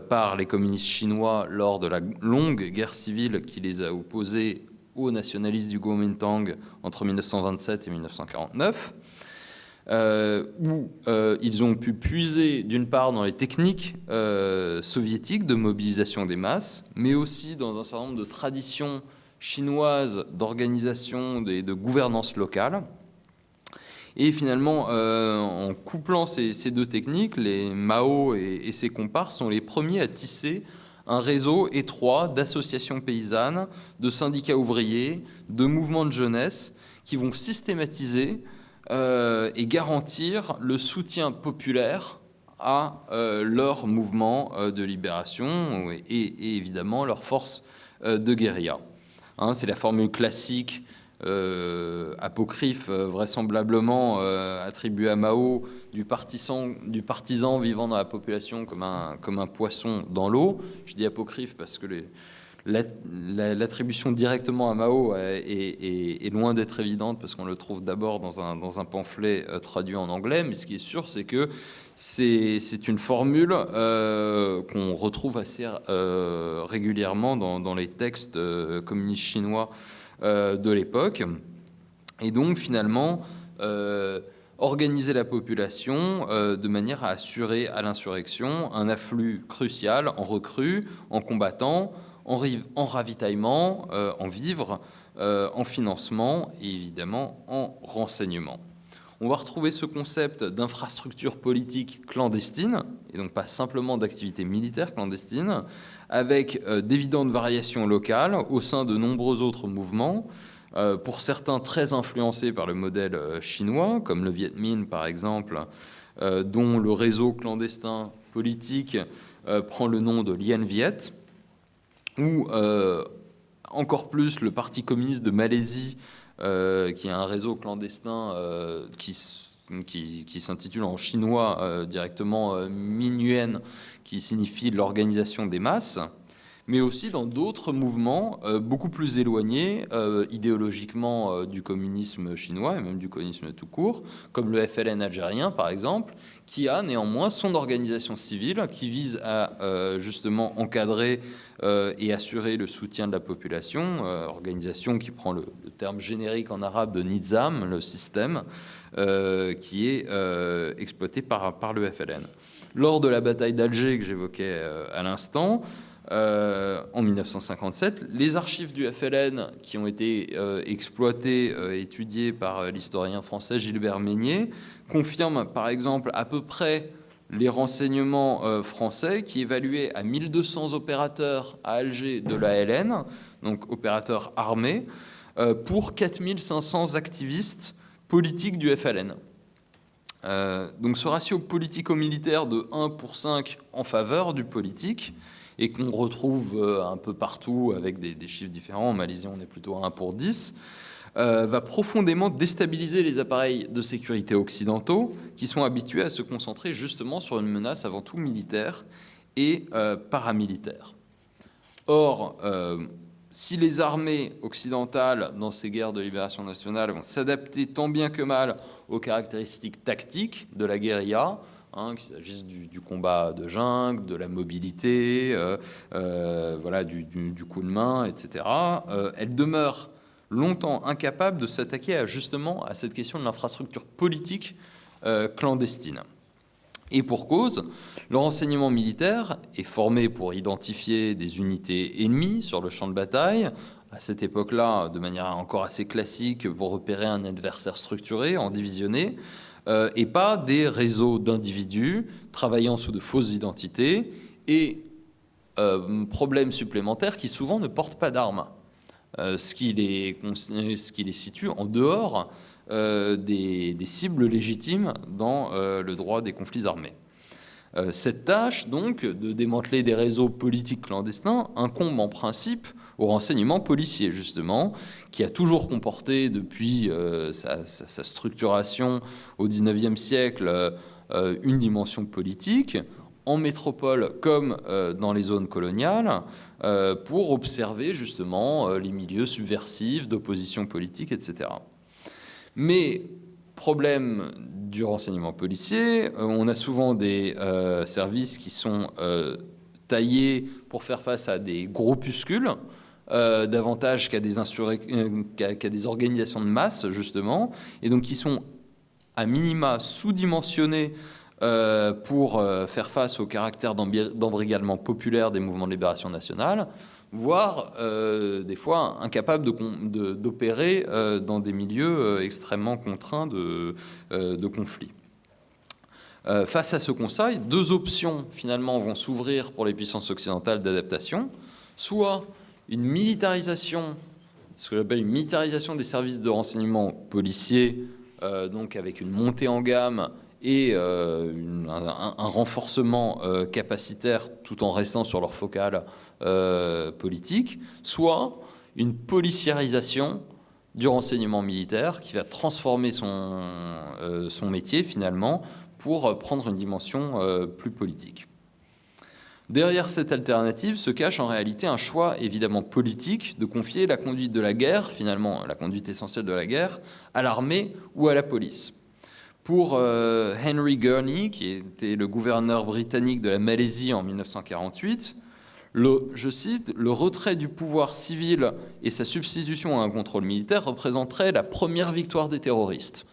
par les communistes chinois lors de la longue guerre civile qui les a opposés aux nationalistes du Kuomintang entre 1927 et 1949. Où ils ont pu puiser d'une part dans les techniques soviétiques de mobilisation des masses, mais aussi dans un certain nombre de traditions chinoises d'organisation et de gouvernance locale. Et finalement, en couplant ces deux techniques, les Mao et ses comparses sont les premiers à tisser un réseau étroit d'associations paysannes, de syndicats ouvriers, de mouvements de jeunesse qui vont systématiser et garantir le soutien populaire à leur mouvement de libération et évidemment leur force de guérilla. C'est la formule classique, apocryphe vraisemblablement attribuée à Mao du partisan vivant dans la population comme un poisson dans l'eau. Je dis apocryphe parce que l'attribution directement à Mao est loin d'être évidente parce qu'on le trouve d'abord dans un pamphlet traduit en anglais, mais ce qui est sûr, c'est que c'est une formule qu'on retrouve assez régulièrement dans les textes communistes chinois de l'époque. Et donc, finalement, organiser la population de manière à assurer à l'insurrection un afflux crucial en recrues, en combattants, en ravitaillement, en vivres, en financement et évidemment en renseignement. On va retrouver ce concept d'infrastructure politique clandestine, et donc pas simplement d'activité militaire clandestine, avec d'évidentes variations locales au sein de nombreux autres mouvements, pour certains très influencés par le modèle chinois, comme le Viet Minh par exemple, dont le réseau clandestin politique prend le nom de Lien Viet, ou encore plus le Parti communiste de Malaisie, qui a un réseau clandestin qui s'intitule en chinois directement Min Yuan, qui signifie l'organisation des masses. mais aussi dans d'autres mouvements beaucoup plus éloignés idéologiquement du communisme chinois et même du communisme tout court, comme le FLN algérien par exemple, qui a néanmoins son organisation civile qui vise à justement encadrer et assurer le soutien de la population, organisation qui prend le terme générique en arabe de Nizam, le système, qui est exploité par le FLN. Lors de la bataille d'Alger que j'évoquais à l'instant, en 1957, les archives du FLN qui ont été exploitées, étudiées par l'historien français Gilbert Meignet, confirment par exemple à peu près les renseignements français qui évaluaient à 1200 opérateurs à Alger de l'ALN, donc opérateurs armés, pour 4500 activistes politiques du FLN. Donc ce ratio politico-militaire de 1 pour 5 en faveur du politique, et qu'on retrouve un peu partout avec des chiffres différents, en Malaisie on est plutôt à 1 pour 10, va profondément déstabiliser les appareils de sécurité occidentaux qui sont habitués à se concentrer justement sur une menace avant tout militaire et paramilitaire. Or, si les armées occidentales, dans ces guerres de libération nationale, vont s'adapter tant bien que mal aux caractéristiques tactiques de la guérilla, qu'il s'agisse du combat de jungle, de la mobilité, voilà, du coup de main, etc., elles demeurent longtemps incapables de s'attaquer justement à cette question de l'infrastructure politique clandestine. Et pour cause, le renseignement militaire est formé pour identifier des unités ennemies sur le champ de bataille, à cette époque-là, de manière encore assez classique, pour repérer un adversaire structuré, en divisionné, et pas des réseaux d'individus travaillant sous de fausses identités et problèmes supplémentaires qui souvent ne portent pas d'armes, ce qui les situe en dehors des cibles légitimes dans le droit des conflits armés. Cette tâche, donc, de démanteler des réseaux politiques clandestins incombe en principe au renseignement policier, justement, qui a toujours comporté, depuis sa structuration au XIXe siècle, une dimension politique, en métropole comme dans les zones coloniales, pour observer, justement, les milieux subversifs d'opposition politique, etc. Mais problème du renseignement policier, on a souvent des services qui sont taillés pour faire face à des groupuscules, davantage qu'à des organisations de masse, justement, et donc qui sont à minima sous-dimensionnés pour faire face au caractère d'embrigadement populaire des mouvements de libération nationale, voire des fois incapables d'opérer dans des milieux extrêmement contraints de conflits. Face à ce constat, deux options finalement vont s'ouvrir pour les puissances occidentales d'adaptation, soit une militarisation, ce que j'appelle une militarisation des services de renseignement policiers, donc avec une montée en gamme et un renforcement capacitaire tout en restant sur leur focale politique, soit une policiarisation du renseignement militaire qui va transformer son métier finalement pour prendre une dimension plus politique. Derrière cette alternative se cache en réalité un choix évidemment politique de confier la conduite de la guerre, finalement la conduite essentielle de la guerre, à l'armée ou à la police. Pour Henry Gurney, qui était le gouverneur britannique de la Malaisie en 1948, je cite, « Le retrait du pouvoir civil et sa substitution à un contrôle militaire représenterait la première victoire des terroristes. »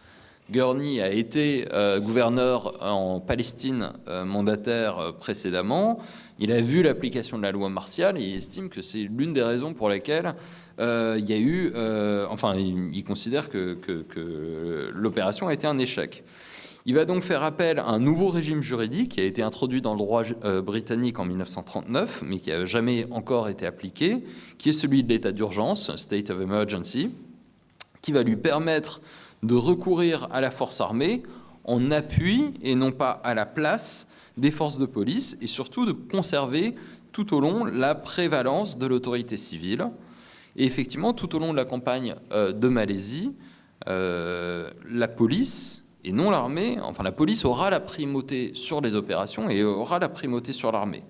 Gurney a été gouverneur en Palestine mandataire précédemment. Il a vu l'application de la loi martiale et il estime que c'est l'une des raisons pour lesquelles il y a eu... il considère que l'opération a été un échec. Il va donc faire appel à un nouveau régime juridique qui a été introduit dans le droit britannique en 1939, mais qui n'a jamais encore été appliqué, qui est celui de l'état d'urgence, State of Emergency, qui va lui permettre de recourir à la force armée en appui et non pas à la place des forces de police, et surtout de conserver tout au long la prévalence de l'autorité civile. Et effectivement, tout au long de la campagne de Malaisie, la police, et non l'armée, enfin la police aura la primauté sur les opérations et aura la primauté sur l'armée.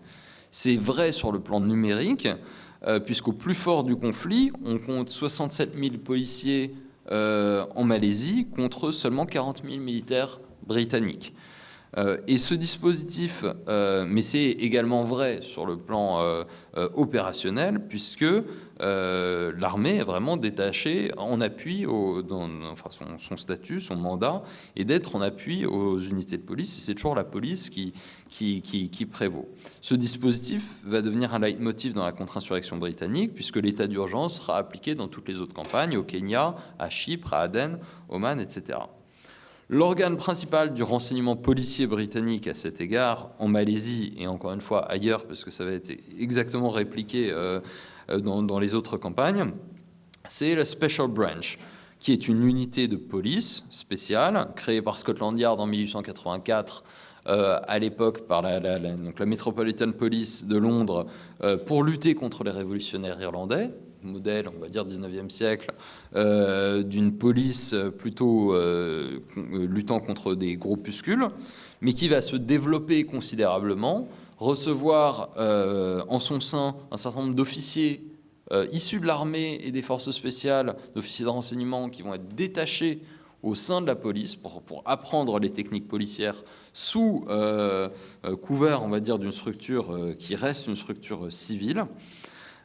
C'est vrai sur le plan numérique, puisqu'au plus fort du conflit, on compte 67 000 policiers en Malaisie contre seulement 40 000 militaires britanniques. Et ce dispositif, mais c'est également vrai sur le plan opérationnel, puisque l'armée est vraiment détachée en appui, son statut, son mandat, est d'être en appui aux unités de police, et c'est toujours la police qui prévaut. Ce dispositif va devenir un leitmotiv dans la contre-insurrection britannique, puisque l'état d'urgence sera appliqué dans toutes les autres campagnes, au Kenya, à Chypre, à Aden, Oman, etc. L'organe principal du renseignement policier britannique à cet égard, en Malaisie et encore une fois ailleurs, parce que ça va être exactement répliqué dans les autres campagnes, c'est la Special Branch, qui est une unité de police spéciale créée par Scotland Yard en 1884, à l'époque par donc la Metropolitan Police de Londres, pour lutter contre les révolutionnaires irlandais, modèle, on va dire, 19e siècle, d'une police plutôt luttant contre des groupuscules, mais qui va se développer considérablement, recevoir en son sein un certain nombre d'officiers issus de l'armée et des forces spéciales, d'officiers de renseignement qui vont être détachés au sein de la police pour apprendre les techniques policières sous couvert, on va dire, d'une structure qui reste une structure civile.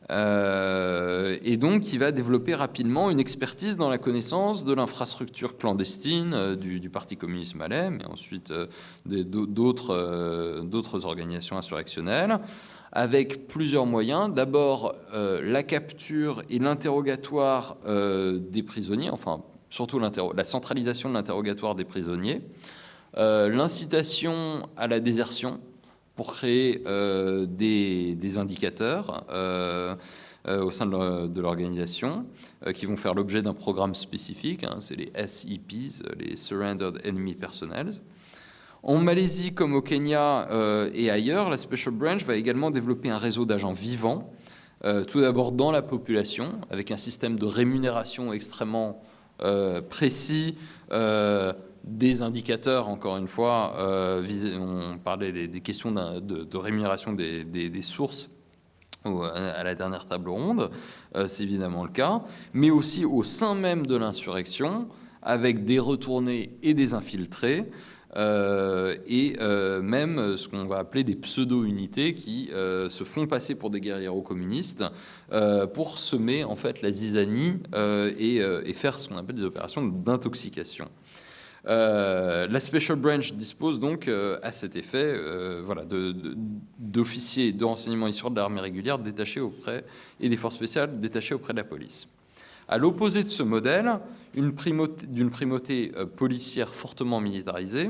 Et donc qui va développer rapidement une expertise dans la connaissance de l'infrastructure clandestine du Parti communiste malais, mais ensuite d'autres organisations insurrectionnelles, avec plusieurs moyens. D'abord, la capture et l'interrogatoire des prisonniers, enfin surtout la centralisation de l'interrogatoire des prisonniers, l'incitation à la désertion, pour créer des indicateurs au sein de l'organisation qui vont faire l'objet d'un programme spécifique, c'est les SEPs, les Surrendered Enemy Personnels. En Malaisie comme au Kenya et ailleurs, la Special Branch va également développer un réseau d'agents vivants, tout d'abord dans la population, avec un système de rémunération extrêmement précis, des indicateurs, encore une fois, on parlait des questions de rémunération des sources à la dernière table ronde, c'est évidemment le cas, mais aussi au sein même de l'insurrection, avec des retournés et des infiltrés, et même ce qu'on va appeler des pseudo-unités qui se font passer pour des guerrieros communistes pour semer en fait la zizanie et faire ce qu'on appelle des opérations d'intoxication. La Special Branch dispose donc à cet effet d'officiers de renseignement issus de l'armée régulière détachés et des forces spéciales détachées auprès de la police. À l'opposé de ce modèle, d'une primauté policière fortement militarisée,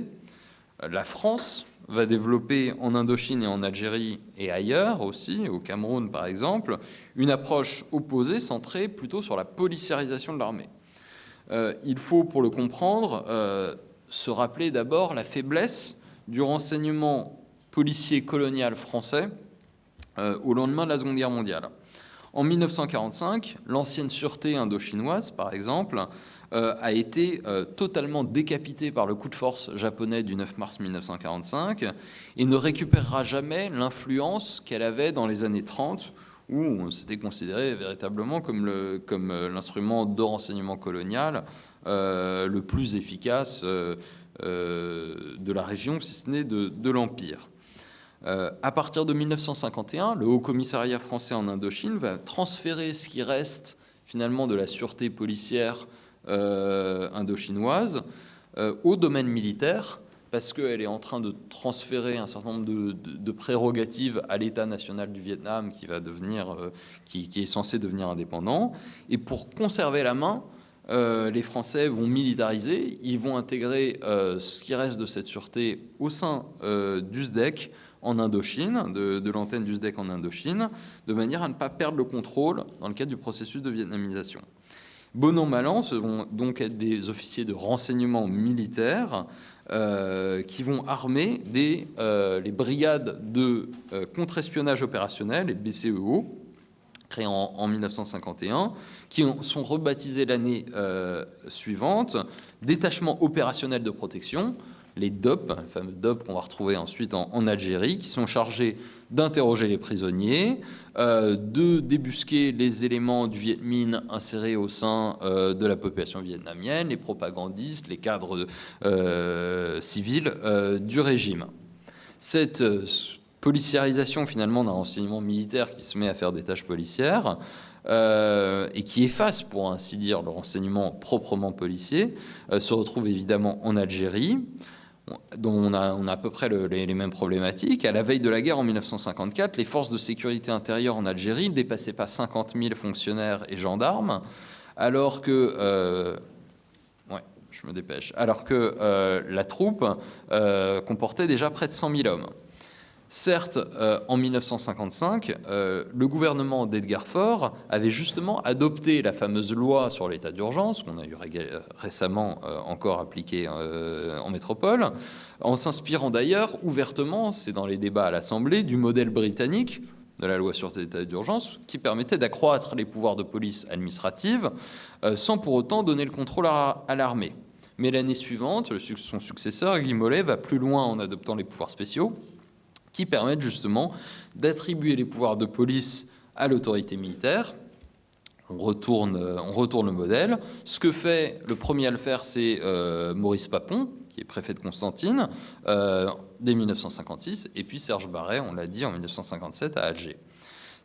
la France va développer en Indochine et en Algérie et ailleurs aussi, au Cameroun par exemple, une approche opposée centrée plutôt sur la policiarisation de l'armée. Il faut, pour le comprendre, se rappeler d'abord la faiblesse du renseignement policier colonial français au lendemain de la Seconde Guerre mondiale. En 1945, l'ancienne sûreté indochinoise, par exemple, a été totalement décapitée par le coup de force japonais du 9 mars 1945 et ne récupérera jamais l'influence qu'elle avait dans les années 30, où on s'était considéré véritablement comme l'instrument de renseignement colonial le plus efficace de la région, si ce n'est de l'Empire. À partir de 1951, le Haut Commissariat français en Indochine va transférer ce qui reste finalement de la sûreté policière indochinoise au domaine militaire, parce qu'elle est en train de transférer un certain nombre de prérogatives à l'État national du Vietnam qui est censé devenir indépendant. Et pour conserver la main, les Français vont militariser, ils vont intégrer ce qui reste de cette sûreté au sein du SDEC en Indochine, de l'antenne du SDEC en Indochine, de manière à ne pas perdre le contrôle dans le cadre du processus de vietnamisation. Bon an, mal an, ce vont donc être des officiers de renseignement militaire qui vont armer les brigades de contre-espionnage opérationnel, les BCEO, créées en 1951, qui sont rebaptisées l'année suivante détachement opérationnel de protection. les DOP, les fameux DOP qu'on va retrouver ensuite en Algérie, qui sont chargés d'interroger les prisonniers, de débusquer les éléments du Viet Minh insérés au sein de la population vietnamienne, les propagandistes, les cadres civils du régime. Cette policiarisation finalement d'un renseignement militaire qui se met à faire des tâches policières et qui efface, pour ainsi dire, le renseignement proprement policier, se retrouve évidemment en Algérie, dont on a à peu près les mêmes problématiques. À la veille de la guerre en 1954, les forces de sécurité intérieure en Algérie ne dépassaient pas 50 000 fonctionnaires et gendarmes, alors que... je me dépêche. Alors que la troupe comportait déjà près de 100 000 hommes. Certes, en 1955, le gouvernement d'Edgar Faure avait justement adopté la fameuse loi sur l'état d'urgence, qu'on a eu récemment encore appliquée en métropole, en s'inspirant d'ailleurs ouvertement, c'est dans les débats à l'Assemblée, du modèle britannique de la loi sur l'état d'urgence, qui permettait d'accroître les pouvoirs de police administrative sans pour autant donner le contrôle à l'armée. Mais l'année suivante, son successeur, Guy Mollet, va plus loin en adoptant les pouvoirs spéciaux, qui permettent justement d'attribuer les pouvoirs de police à l'autorité militaire. On retourne le modèle. Ce que fait le premier à le faire, c'est Maurice Papon, qui est préfet de Constantine, dès 1956, et puis Serge Barret, on l'a dit, en 1957 à Alger.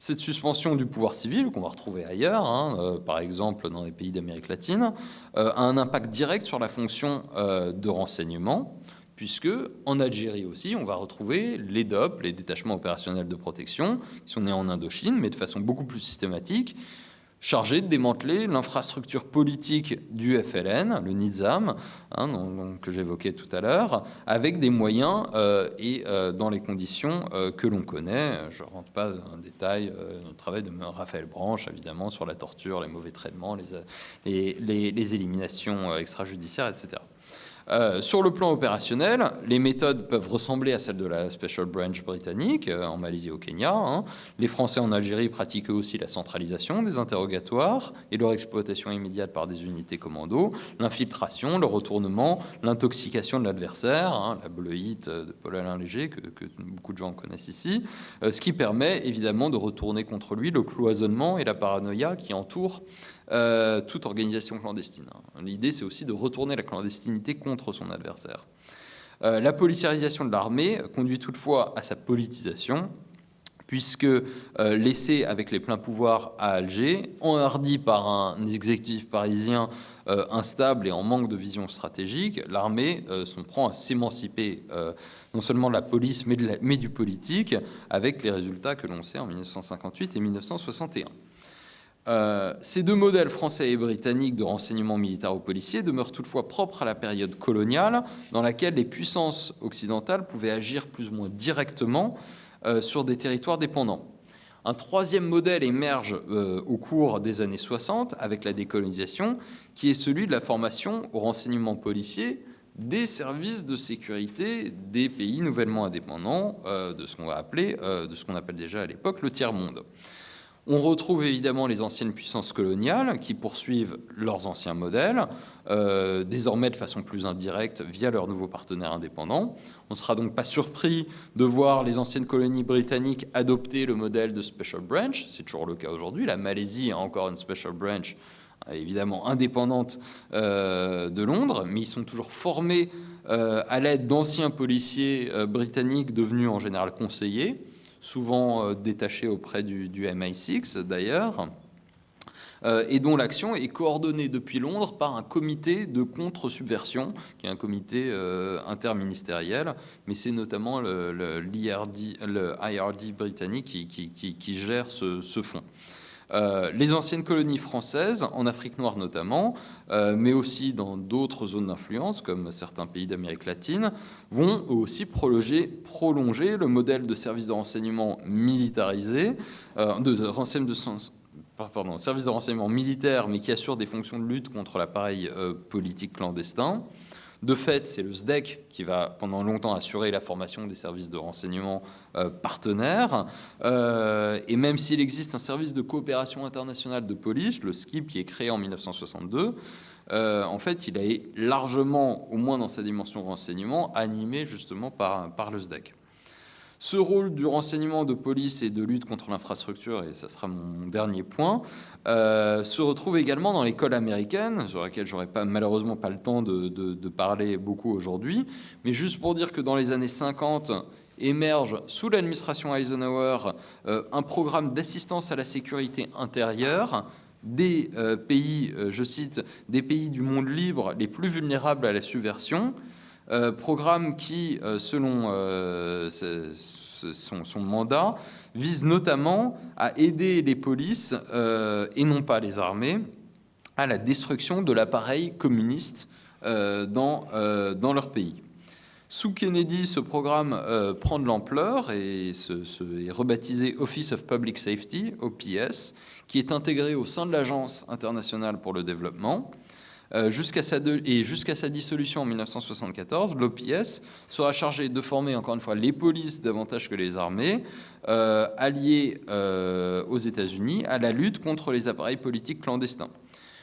Cette suspension du pouvoir civil, qu'on va retrouver ailleurs, par exemple dans les pays d'Amérique latine, a un impact direct sur la fonction de renseignement, puisque en Algérie aussi, on va retrouver les DOP, les détachements opérationnels de protection, qui sont nés en Indochine, mais de façon beaucoup plus systématique, chargés de démanteler l'infrastructure politique du FLN, le Nizam, que j'évoquais tout à l'heure, avec des moyens et dans les conditions que l'on connaît. Je ne rentre pas dans le détail, le travail de Raphaël Branche, évidemment, sur la torture, les mauvais traitements, les éliminations extrajudiciaires, etc. Sur le plan opérationnel, les méthodes peuvent ressembler à celles de la Special Branch britannique en Malaisie et au Kenya. Les Français en Algérie pratiquent aussi la centralisation des interrogatoires et leur exploitation immédiate par des unités commando, l'infiltration, le retournement, l'intoxication de l'adversaire, la bleuite de Paul-Alain Léger que beaucoup de gens connaissent ici, ce qui permet évidemment de retourner contre lui le cloisonnement et la paranoïa qui entourent toute organisation clandestine. L'idée, c'est aussi de retourner la clandestinité contre son adversaire. La policiarisation de l'armée conduit toutefois à sa politisation, puisque laissée avec les pleins pouvoirs à Alger, enhardie par un exécutif parisien instable et en manque de vision stratégique, l'armée s'en prend à s'émanciper non seulement de la police, mais du politique, avec les résultats que l'on sait en 1958 et 1961. Ces deux modèles français et britanniques de renseignement militaire aux policiers demeurent toutefois propres à la période coloniale, dans laquelle les puissances occidentales pouvaient agir plus ou moins directement sur des territoires dépendants. Un troisième modèle émerge au cours des années 60 avec la décolonisation, qui est celui de la formation au renseignement policier des services de sécurité des pays nouvellement indépendants, de ce qu'on appelle déjà à l'époque le tiers-monde. On retrouve évidemment les anciennes puissances coloniales qui poursuivent leurs anciens modèles, désormais de façon plus indirecte via leurs nouveaux partenaires indépendants. On ne sera donc pas surpris de voir les anciennes colonies britanniques adopter le modèle de Special Branch. C'est toujours le cas aujourd'hui. La Malaisie a encore une Special Branch, évidemment indépendante de Londres, mais ils sont toujours formés à l'aide d'anciens policiers britanniques devenus en général conseillers, souvent détachés auprès du MI6 d'ailleurs, et dont l'action est coordonnée depuis Londres par un comité de contre-subversion, qui est un comité interministériel, mais c'est notamment le IRD britannique qui gère ce fonds. Les anciennes colonies françaises, en Afrique noire notamment, mais aussi dans d'autres zones d'influence, comme certains pays d'Amérique latine, vont aussi prolonger le modèle de service de renseignement militarisé, service de renseignement militaire, mais qui assure des fonctions de lutte contre l'appareil politique clandestin. De fait, c'est le SDEC qui va pendant longtemps assurer la formation des services de renseignement partenaires. Et même s'il existe un service de coopération internationale de police, le SKIP, qui est créé en 1962, en fait, il est largement, au moins dans sa dimension renseignement, animé justement par le SDEC. Ce rôle du renseignement de police et de lutte contre l'infrastructure, et ça sera mon dernier point, se retrouve également dans l'école américaine, sur laquelle j'aurais malheureusement pas le temps de parler beaucoup aujourd'hui, mais juste pour dire que dans les années 50, émerge sous l'administration Eisenhower un programme d'assistance à la sécurité intérieure des pays, je cite, des pays du monde libre les plus vulnérables à la subversion, programme qui, selon son mandat, vise notamment à aider les polices, et non pas les armées, à la destruction de l'appareil communiste dans leur pays. Sous Kennedy, ce programme prend de l'ampleur et est rebaptisé Office of Public Safety, OPS, qui est intégré au sein de l'Agence internationale pour le développement. Jusqu'à sa dissolution en 1974, l'OPS sera chargé de former, encore une fois, les polices davantage que les armées, alliées aux États-Unis, à la lutte contre les appareils politiques clandestins.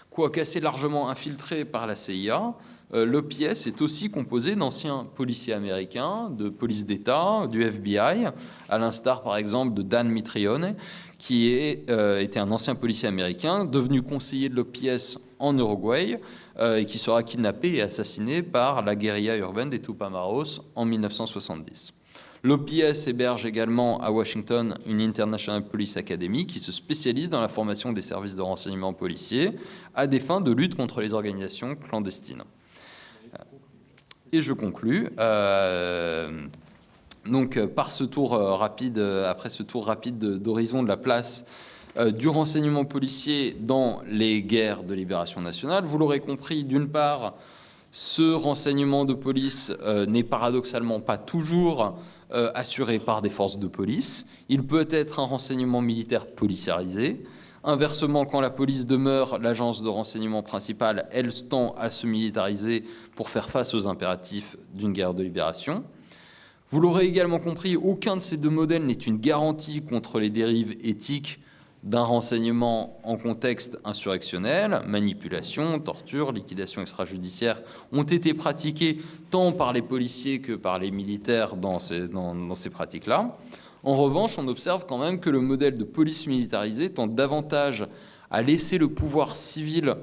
Quoique assez largement infiltré par la CIA, l'OPS est aussi composé d'anciens policiers américains, de police d'État, du FBI, à l'instar par exemple de Dan Mitrione, qui était un ancien policier américain, devenu conseiller de l'OPS en Uruguay, et qui sera kidnappé et assassiné par la guérilla urbaine des Tupamaros en 1970. L'OPS héberge également à Washington une International Police Academy qui se spécialise dans la formation des services de renseignement policiers à des fins de lutte contre les organisations clandestines. Et je conclus. Donc, par ce tour rapide, après ce tour rapide d'horizon de la place du renseignement policier dans les guerres de libération nationale, vous l'aurez compris, d'une part, ce renseignement de police n'est paradoxalement pas toujours assuré par des forces de police. Il peut être un renseignement militaire policiarisé. Inversement, quand la police demeure l'agence de renseignement principale, elle tend à se militariser pour faire face aux impératifs d'une guerre de libération. Vous l'aurez également compris, aucun de ces deux modèles n'est une garantie contre les dérives éthiques d'un renseignement en contexte insurrectionnel. Manipulation, torture, liquidation extrajudiciaire ont été pratiquées tant par les policiers que par les militaires dans ces pratiques-là. En revanche, on observe quand même que le modèle de police militarisée tend davantage à laisser le pouvoir civil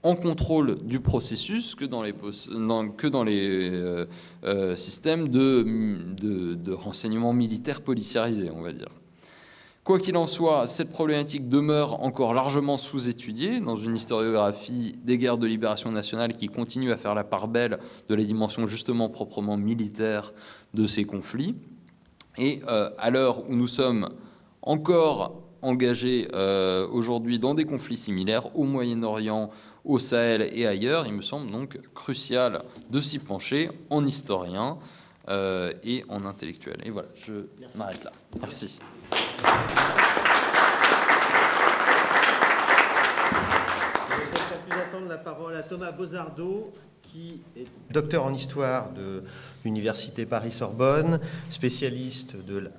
en contrôle du processus que dans les systèmes de renseignement militaire policiarisé, on va dire. Quoi qu'il en soit, cette problématique demeure encore largement sous-étudiée dans une historiographie des guerres de libération nationale qui continue à faire la part belle de la dimension justement proprement militaire de ces conflits. Et à l'heure où nous sommes encore engagés aujourd'hui dans des conflits similaires au Moyen-Orient, au Sahel et ailleurs, il me semble donc crucial de s'y pencher en historien et en intellectuel. Et voilà, je m'arrête là. Merci. Sans plus attendre la parole à Thomas Bozardeau, qui est docteur en histoire de l'Université Paris-Sorbonne, spécialiste de la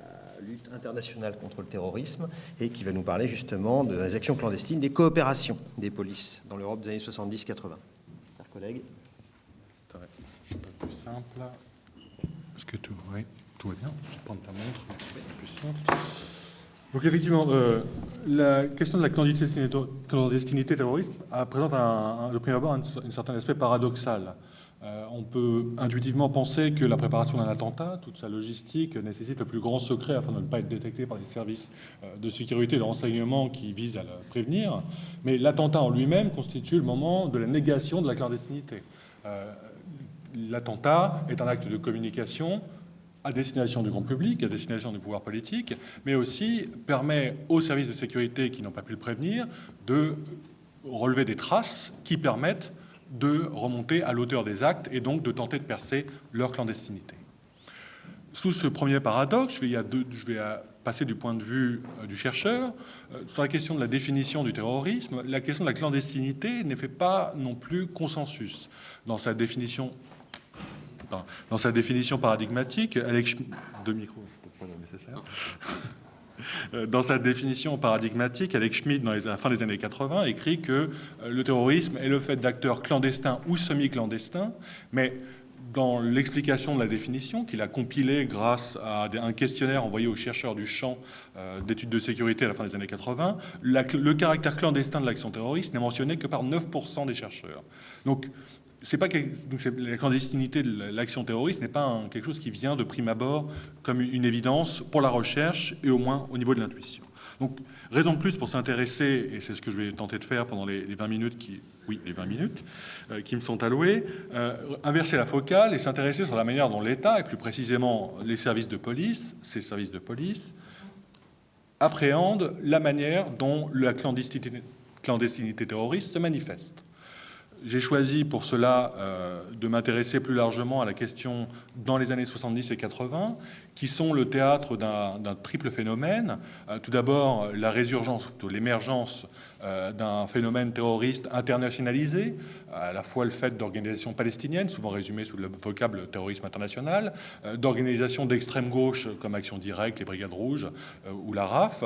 lutte internationale contre le terrorisme, et qui va nous parler justement des actions clandestines, des coopérations des polices dans l'Europe des années 70-80. Chers collègues. C'est un peu plus simple. Est-ce que tout va bien? Je vais prendre ta montre, c'est plus simple. Donc effectivement, la question de la clandestinité terroriste présente de prime abord un certain aspect paradoxal. On peut intuitivement penser que la préparation d'un attentat, toute sa logistique, nécessite le plus grand secret afin de ne pas être détecté par les services de sécurité et de renseignement qui visent à le prévenir. Mais l'attentat en lui-même constitue le moment de la négation de la clandestinité. L'attentat est un acte de communication à destination du grand public, à destination du pouvoir politique, mais aussi permet aux services de sécurité qui n'ont pas pu le prévenir de relever des traces qui permettent de remonter à l'auteur des actes et donc de tenter de percer leur clandestinité. Sous ce premier paradoxe, je vais passer du point de vue du chercheur. Sur la question de la définition du terrorisme, la question de la clandestinité ne fait pas non plus consensus. Dans sa définition paradigmatique, deux micros, c'est pas nécessaire. dans sa définition paradigmatique, Alex Schmidt, à la fin des années 80, écrit que le terrorisme est le fait d'acteurs clandestins ou semi-clandestins, mais dans l'explication de la définition, qu'il a compilée grâce à un questionnaire envoyé aux chercheurs du champ d'études de sécurité à la fin des années 80, le caractère clandestin de l'action terroriste n'est mentionné que par 9% des chercheurs. Donc, la clandestinité de l'action terroriste n'est pas quelque chose qui vient de prime abord comme une évidence pour la recherche et au moins au niveau de l'intuition. Donc, raison de plus pour s'intéresser, et c'est ce que je vais tenter de faire pendant les 20 minutes qui me sont allouées, inverser la focale et s'intéresser sur la manière dont l'État, et plus précisément les services de police, ces services de police, appréhendent la manière dont la clandestinité terroriste se manifeste. J'ai choisi pour cela de m'intéresser plus largement à la question dans les années 70 et 80, qui sont le théâtre d'un triple phénomène. Tout d'abord, la résurgence, plutôt l'émergence d'un phénomène terroriste internationalisé, à la fois le fait d'organisations palestiniennes, souvent résumées sous le vocable terrorisme international, d'organisations d'extrême gauche comme Action Directe, les Brigades Rouges ou la RAF,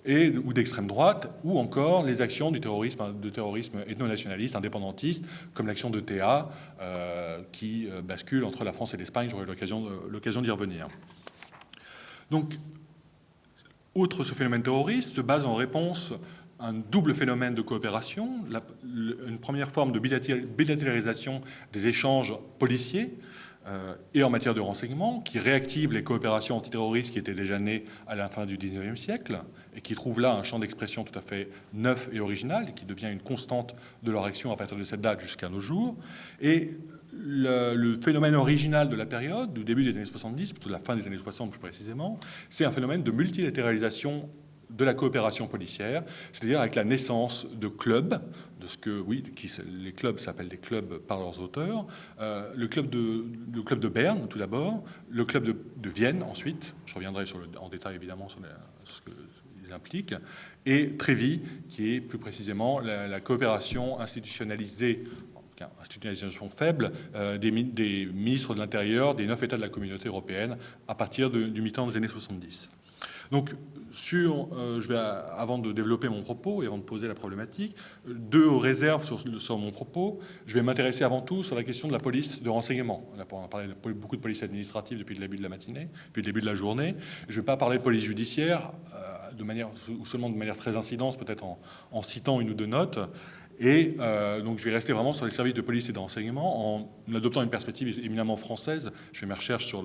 ou d'extrême droite, ou encore les actions de terrorisme ethno-nationaliste, indépendantiste, comme l'action de TA, qui bascule entre la France et l'Espagne. J'aurai l'occasion d'y revenir. Donc, outre ce phénomène terroriste, se base en réponse à un double phénomène de coopération, une première forme de bilatérisation des échanges policiers et en matière de renseignement, qui réactive les coopérations antiterroristes qui étaient déjà nées à la fin du XIXe siècle et qui trouvent là un champ d'expression tout à fait neuf et original et qui devient une constante de leur action à partir de cette date jusqu'à nos jours. Et le phénomène original de la période, du début des années 70, plutôt de la fin des années 60 plus précisément, c'est un phénomène de multilatéralisation de la coopération policière, c'est-à-dire avec la naissance de clubs, les clubs s'appellent des clubs par leurs auteurs, le club de Berne tout d'abord, le club de Vienne ensuite, je reviendrai en détail évidemment sur ce qu'ils impliquent, et Trévis, qui est plus précisément la coopération institutionnalisée, institutionnalisation faible, des ministres de l'Intérieur des 9 États de la Communauté européenne à partir du mi-temps des années 70. Donc, avant de développer mon propos et avant de poser la problématique, deux réserves sur mon propos. Je vais m'intéresser avant tout sur la question de la police de renseignement. On a parlé beaucoup de police administrative depuis le début de la matinée, depuis le début de la journée. Je ne vais pas parler de police judiciaire, ou seulement de manière très incidente, peut-être en citant une ou deux notes. Et donc je vais rester vraiment sur les services de police et de renseignement en adoptant une perspective éminemment française. Je fais mes recherches sur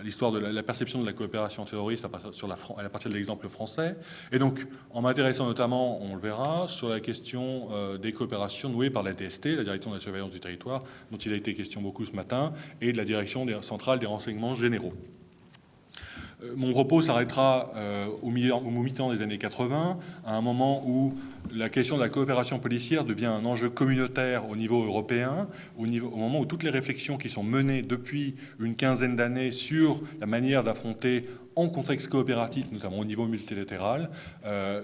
l'histoire de la perception de la coopération terroriste à partir de l'exemple français. Et donc en m'intéressant notamment, on le verra, sur la question des coopérations nouées par la DST, la Direction de la surveillance du territoire, dont il a été question beaucoup ce matin, et de la Direction centrale des renseignements généraux. Mon propos s'arrêtera au mi-temps des années 80, à un moment où la question de la coopération policière devient un enjeu communautaire au niveau européen, au moment où toutes les réflexions qui sont menées depuis une quinzaine d'années sur la manière d'affronter en contexte coopératif, notamment au niveau multilatéral,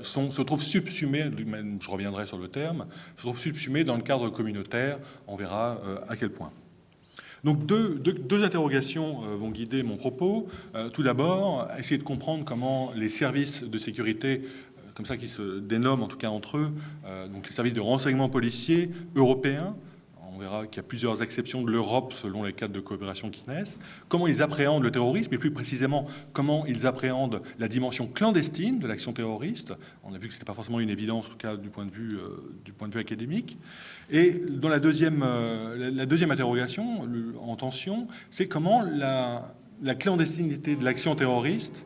se trouvent subsumées, je reviendrai sur le terme, se trouvent subsumées dans le cadre communautaire. On verra à quel point. Donc deux interrogations vont guider mon propos. Tout d'abord, essayer de comprendre comment les services de sécurité, comme ça qu'ils se dénomment en tout cas entre eux, donc les services de renseignement policier européens, on verra qu'il y a plusieurs exceptions de l'Europe selon les cadres de coopération qui naissent, comment ils appréhendent le terrorisme et plus précisément comment ils appréhendent la dimension clandestine de l'action terroriste. On a vu que ce n'était pas forcément une évidence, en tout cas du point de vue académique. Et dans la deuxième interrogation en tension, c'est comment la clandestinité de l'action terroriste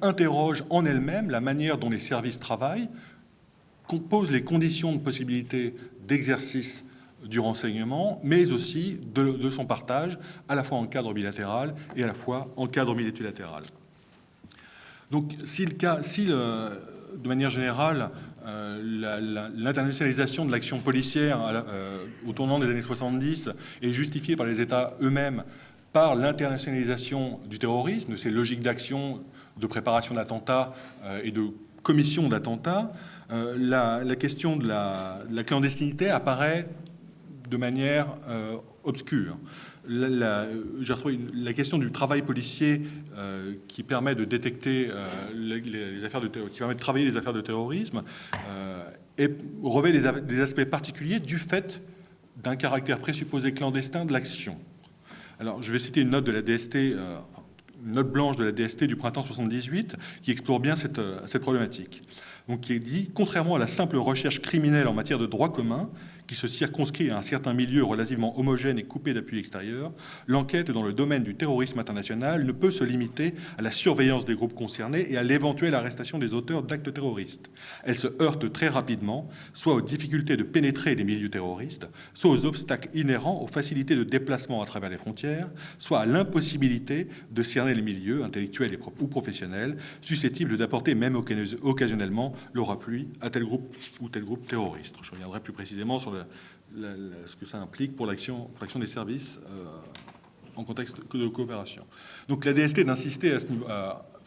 interroge en elle-même la manière dont les services travaillent, pose les conditions de possibilité d'exercice du renseignement, mais aussi de son partage, à la fois en cadre bilatéral et à la fois en cadre multilatéral. Donc, de manière générale, l'internationalisation de l'action policière au tournant des années 70 est justifiée par les États eux-mêmes par l'internationalisation du terrorisme, de ces logiques d'action, de préparation d'attentats et de commission d'attentats, la question de la clandestinité apparaît de manière obscure. J'ai retrouvé la question du travail policier qui permet de détecter les affaires qui permet de travailler les affaires de terrorisme et revêt des aspects particuliers du fait d'un caractère présupposé clandestin de l'action. Alors, je vais citer une note de la DST, une note blanche de la DST du printemps 78 qui explore bien cette problématique. Donc, qui dit « Contrairement à la simple recherche criminelle en matière de droit commun, qui se circonscrit à un certain milieu relativement homogène et coupé d'appui extérieur, l'enquête dans le domaine du terrorisme international ne peut se limiter à la surveillance des groupes concernés et à l'éventuelle arrestation des auteurs d'actes terroristes. Elle se heurte très rapidement, soit aux difficultés de pénétrer les milieux terroristes, soit aux obstacles inhérents aux facilités de déplacement à travers les frontières, soit à l'impossibilité de cerner les milieux, intellectuels ou professionnels, susceptibles d'apporter même occasionnellement leur appui à tel groupe ou tel groupe terroriste. Je reviendrai plus précisément sur ce que ça implique pour l'action des services en contexte de coopération. Donc la DST d'insister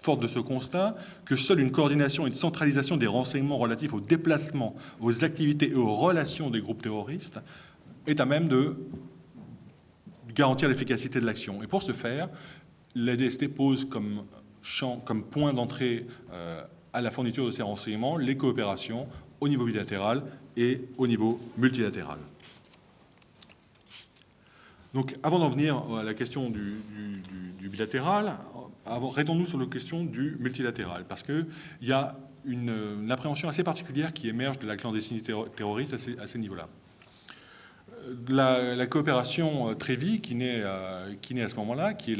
forte de ce constat que seule une coordination et une centralisation des renseignements relatifs aux déplacements, aux activités et aux relations des groupes terroristes est à même de garantir l'efficacité de l'action. Et pour ce faire, la DST pose comme point d'entrée à la fourniture de ces renseignements les coopérations au niveau bilatéral et au niveau multilatéral. Donc, avant d'en venir à la question du bilatéral, arrêtons-nous sur la question du multilatéral, parce qu'il y a une appréhension assez particulière qui émerge de la clandestinité terroriste à ces niveaux-là. La coopération Trévi, qui naît à ce moment-là, qui est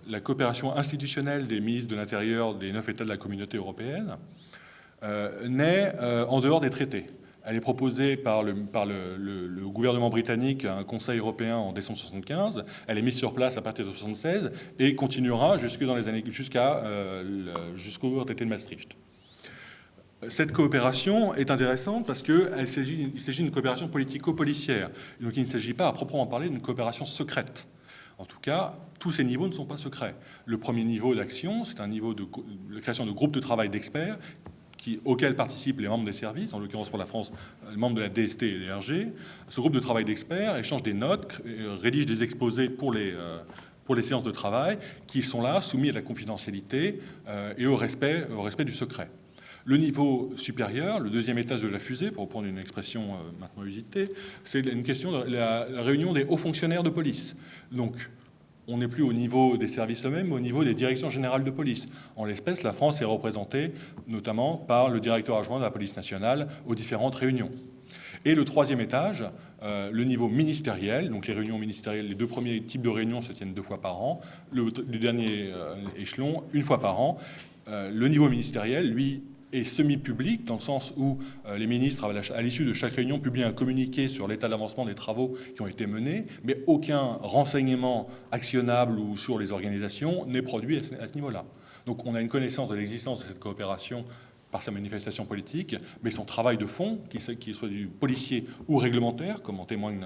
la coopération institutionnelle des ministres de l'Intérieur des 9 États de la Communauté européenne, naît en dehors des traités. Elle est proposée par le gouvernement britannique à un Conseil européen en décembre 1975. Elle est mise sur place à partir de 1976 et continuera jusqu'au traité de Maastricht. Cette coopération est intéressante parce qu'il s'agit d'une coopération politico-policière. Donc il ne s'agit pas à proprement parler d'une coopération secrète. En tout cas, tous ces niveaux ne sont pas secrets. Le premier niveau d'action, c'est un niveau de création de groupes de travail d'experts auxquels participent les membres des services, en l'occurrence pour la France, les membres de la DST et des RG. Ce groupe de travail d'experts échange des notes, rédige des exposés pour les séances de travail, qui sont là, soumis à la confidentialité et au respect du secret. Le niveau supérieur, le deuxième étage de la fusée, pour reprendre une expression maintenant usitée, c'est une question de la réunion des hauts fonctionnaires de police. Donc, on n'est plus au niveau des services eux-mêmes, mais au niveau des directions générales de police. En l'espèce, la France est représentée notamment par le directeur adjoint de la police nationale aux différentes réunions. Et le troisième étage, le niveau ministériel, donc les réunions ministérielles, les deux premiers types de réunions se tiennent 2 fois par an, le dernier échelon, 1 fois par an. Le niveau ministériel, lui, est semi-public, dans le sens où les ministres, à l'issue de chaque réunion, publient un communiqué sur l'état d'avancement des travaux qui ont été menés, mais aucun renseignement actionnable ou sur les organisations n'est produit à ce niveau-là. Donc on a une connaissance de l'existence de cette coopération par sa manifestation politique, mais son travail de fond, qu'il soit du policier ou réglementaire, comme en témoigne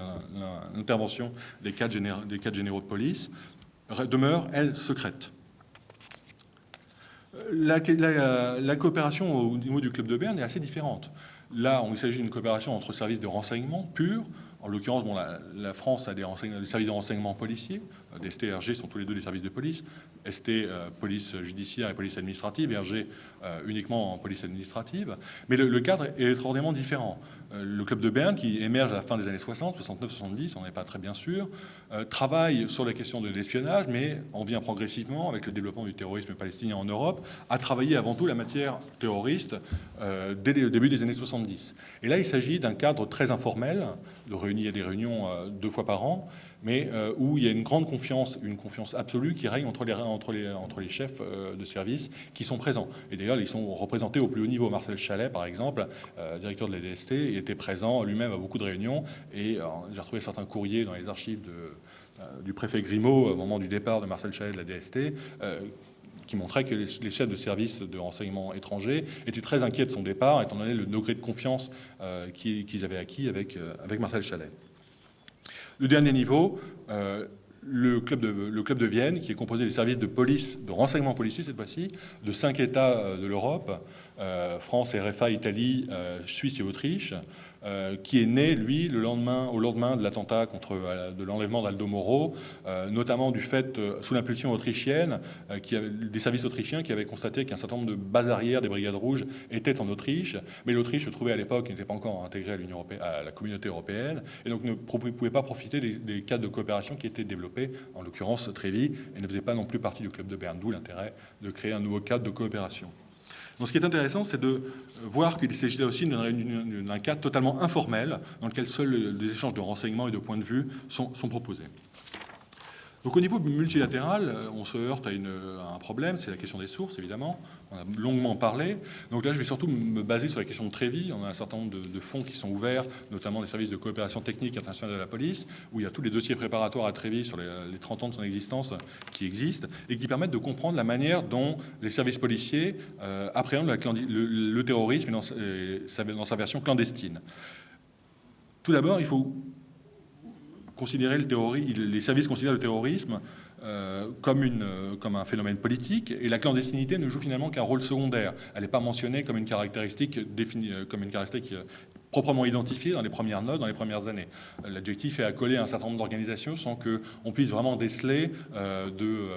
l'intervention des cadres généraux de police, demeure, elle, secrète. La coopération au niveau du Club de Berne est assez différente. Là, il s'agit d'une coopération entre services de renseignement purs. En l'occurrence, la France a des services de renseignement policiers. DST et RG sont tous les deux des services de police. ST, police judiciaire et police administrative, et RG uniquement en police administrative. Mais le cadre est extraordinairement différent. Le Club de Berne, qui émerge à la fin des années 60, 69-70, on n'est pas très bien sûr, travaille sur la question de l'espionnage, mais on vient progressivement, avec le développement du terrorisme palestinien en Europe, à travailler avant tout la matière terroriste dès le début des années 70. Et là, il s'agit d'un cadre très informel, il y a des réunions 2 fois par an, mais où il y a une grande confiance, une confiance absolue qui règne entre les chefs de service qui sont présents. Et d'ailleurs, ils sont représentés au plus haut niveau. Marcel Chalet, par exemple, directeur de la DST, était présent lui-même à beaucoup de réunions. Et j'ai retrouvé certains courriers dans les archives du préfet Grimaud au moment du départ de Marcel Chalet de la DST, qui montrait que les chefs de service de renseignement étrangers étaient très inquiets de son départ, étant donné le degré de confiance qu'ils avaient acquis avec Marcel Chalet. Le dernier niveau, le club de Vienne, qui est composé des services de police, de renseignement policier cette fois-ci, de 5 États de l'Europe, France, RFA, Italie, Suisse et Autriche, qui est né, lui, au lendemain de l'attentat de l'enlèvement d'Aldo Moro, notamment du fait, sous l'impulsion autrichienne, des services autrichiens qui avaient constaté qu'un certain nombre de bases arrières des Brigades Rouges étaient en Autriche, mais l'Autriche se trouvait à l'époque, n'était pas encore intégrée à la communauté européenne, et donc ne pouvait pas profiter des cadres de coopération qui étaient développés, en l'occurrence Trévis, et ne faisait pas non plus partie du club de Berne, d'où l'intérêt de créer un nouveau cadre de coopération. Donc, ce qui est intéressant, c'est de voir qu'il s'agit là aussi d'un cadre totalement informel, dans lequel seuls des échanges de renseignements et de points de vue sont proposés. Donc au niveau multilatéral, on se heurte à un problème, c'est la question des sources, évidemment. On a longuement parlé. Donc là, je vais surtout me baser sur la question de Trévis. On a un certain nombre de fonds qui sont ouverts, notamment les services de coopération technique internationale de la police, où il y a tous les dossiers préparatoires à Trévis sur les 30 ans de son existence qui existent, et qui permettent de comprendre la manière dont les services policiers appréhendent le terrorisme dans sa version clandestine. Tout d'abord, il faut considérer les services considèrent le terrorisme comme un phénomène politique, et la clandestinité ne joue finalement qu'un rôle secondaire. Elle n'est pas mentionnée comme une caractéristique proprement identifiée dans les premières notes, dans les premières années. L'adjectif est accolé à un certain nombre d'organisations sans qu'on puisse vraiment déceler de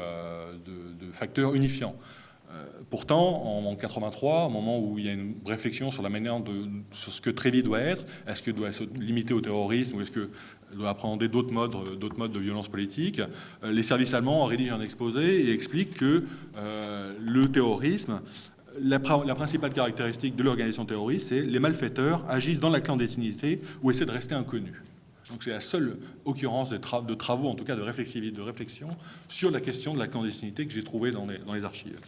facteurs unifiants. Pourtant, en 1983, au moment où il y a une réflexion sur la manière sur ce que Trévis doit être, est-ce qu'il doit se limiter au terrorisme ou est-ce qu'il doit appréhender d'autres modes de violence politique, les services allemands rédigent un exposé et expliquent que le terrorisme, la principale caractéristique de l'organisation terroriste, c'est les malfaiteurs agissent dans la clandestinité ou essaient de rester inconnus. Donc c'est la seule occurrence de travaux, en tout cas de réflexion sur la question de la clandestinité que j'ai trouvée dans les archives.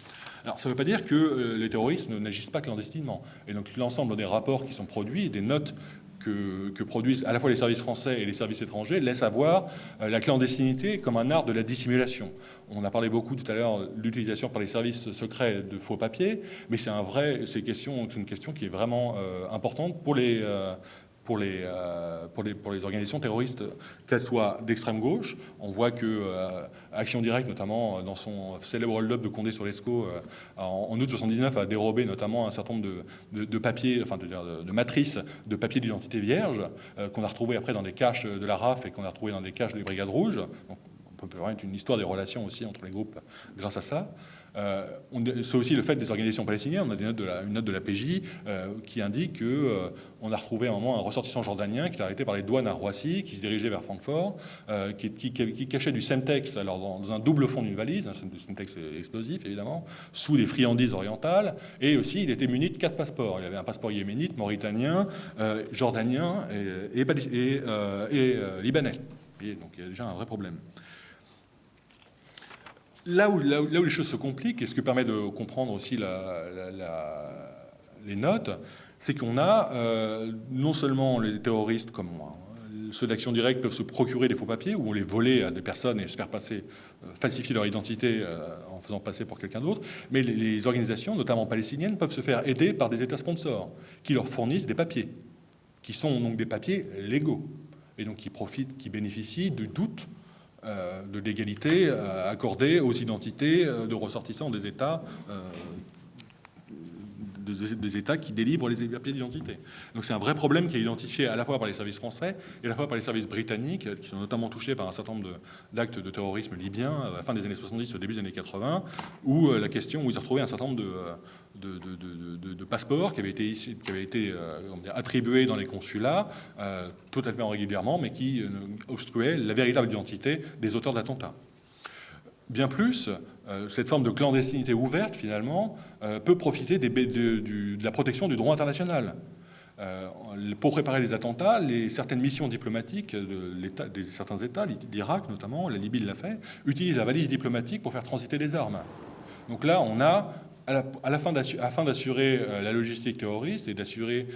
Alors ça ne veut pas dire que les terroristes n'agissent pas clandestinement. Et donc l'ensemble des rapports qui sont produits et des notes que produisent à la fois les services français et les services étrangers laissent avoir la clandestinité comme un art de la dissimulation. On a parlé beaucoup tout à l'heure de l'utilisation par les services secrets de faux papiers, mais c'est une question qui est vraiment importante pour les organisations terroristes, qu'elles soient d'extrême gauche. On voit que Action Directe, notamment dans son célèbre hold-up de Condé-sur-Lescaut, en août 1979, a dérobé notamment un certain nombre de papiers, de matrices de papiers d'identité vierge, qu'on a retrouvé après dans des caches de la RAF et qu'on a retrouvé dans des caches des Brigades Rouges. Donc, on peut avoir une histoire des relations aussi entre les groupes grâce à ça. C'est aussi le fait des organisations palestiniennes. On a une note de la PJ qui indique qu'on a retrouvé à un moment un ressortissant jordanien qui était arrêté par les douanes à Roissy, qui se dirigeait vers Francfort, qui cachait du Semtex dans un double fond d'une valise, un Semtex explosif évidemment, sous des friandises orientales, et aussi il était muni de 4 passeports. Il avait un passeport yéménite, mauritanien, jordanien et libanais. Et donc il y a déjà un vrai problème. Là où les choses se compliquent, et ce que permet de comprendre aussi les notes, c'est qu'on a non seulement les terroristes comme ceux d'Action Directe peuvent se procurer des faux papiers ou on les voler à des personnes et se faire falsifier leur identité en faisant passer pour quelqu'un d'autre, mais les organisations, notamment palestiniennes, peuvent se faire aider par des États sponsors qui leur fournissent des papiers, qui sont donc des papiers légaux, et donc qui bénéficient du doute de l'égalité accordée aux identités de ressortissants des États qui délivrent les papiers d'identité. Donc c'est un vrai problème qui est identifié à la fois par les services français et à la fois par les services britanniques, qui sont notamment touchés par un certain nombre d'actes de terrorisme libyen à la fin des années 70, au début des années 80, où ils ont retrouvé un certain nombre de passeports qui avaient été attribués dans les consulats totalement régulièrement, mais qui obstruaient la véritable identité des auteurs d'attentats. Bien plus, cette forme de clandestinité ouverte, finalement, peut profiter de la protection du droit international. Pour préparer les attentats, certaines missions diplomatiques de certains États, l'Irak notamment, la Libye l'a fait, utilisent la valise diplomatique pour faire transiter des armes. Donc là, on a, afin d'assurer la logistique terroriste et d'assurer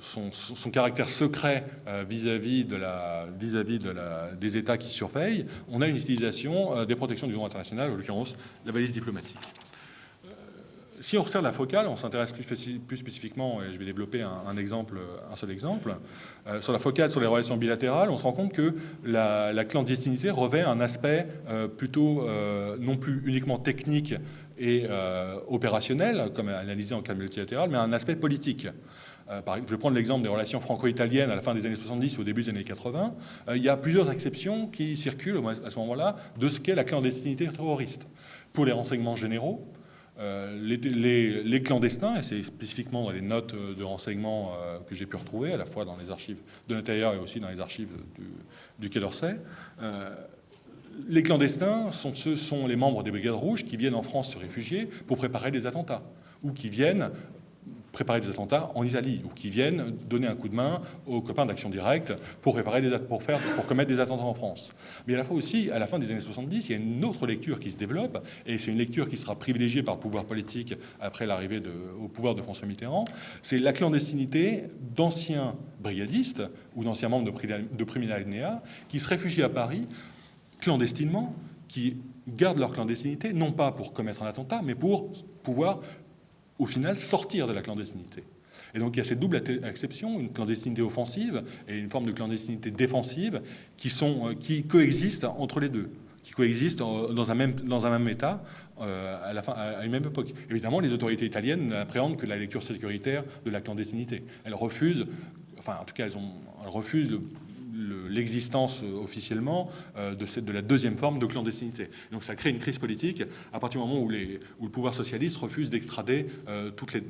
son caractère secret vis-à-vis des États qui surveillent, on a une utilisation des protections du droit international, en l'occurrence la valise diplomatique. Si on resserre la focale, on s'intéresse plus spécifiquement, et je vais développer un seul exemple, sur la focale sur les relations bilatérales, on se rend compte que la clandestinité revêt un aspect plutôt non plus uniquement technique et opérationnel, comme analysé en cas multilatéral, mais un aspect politique. Je vais prendre l'exemple des relations franco-italiennes à la fin des années 70 ou au début des années 80. Il y a plusieurs exceptions qui circulent à ce moment-là de ce qu'est la clandestinité terroriste. Pour les renseignements généraux, les clandestins, et c'est spécifiquement dans les notes de renseignement que j'ai pu retrouver, à la fois dans les archives de l'intérieur et aussi dans les archives du Quai d'Orsay, les clandestins sont les membres des Brigades Rouges qui viennent en France se réfugier pour préparer des attentats, ou qui viennent préparer des attentats en Italie, ou qui viennent donner un coup de main aux copains d'Action Directe pour commettre des attentats en France. Mais à la fois aussi, à la fin des années 70, il y a une autre lecture qui se développe, et c'est une lecture qui sera privilégiée par le pouvoir politique après l'arrivée au pouvoir de François Mitterrand, c'est la clandestinité d'anciens brigadistes ou d'anciens membres de Primina Alinea qui se réfugient à Paris clandestinement, qui gardent leur clandestinité, non pas pour commettre un attentat, mais pour pouvoir au final sortir de la clandestinité. Et donc il y a cette double exception, une clandestinité offensive et une forme de clandestinité défensive qui coexistent entre les deux, qui coexistent dans un même État à une même époque. Évidemment, les autorités italiennes n'appréhendent que la lecture sécuritaire de la clandestinité. Elles refusent, elles refusent l'existence officiellement de la deuxième forme de clandestinité. Donc ça crée une crise politique à partir du moment où le pouvoir socialiste refuse d'extrader tous les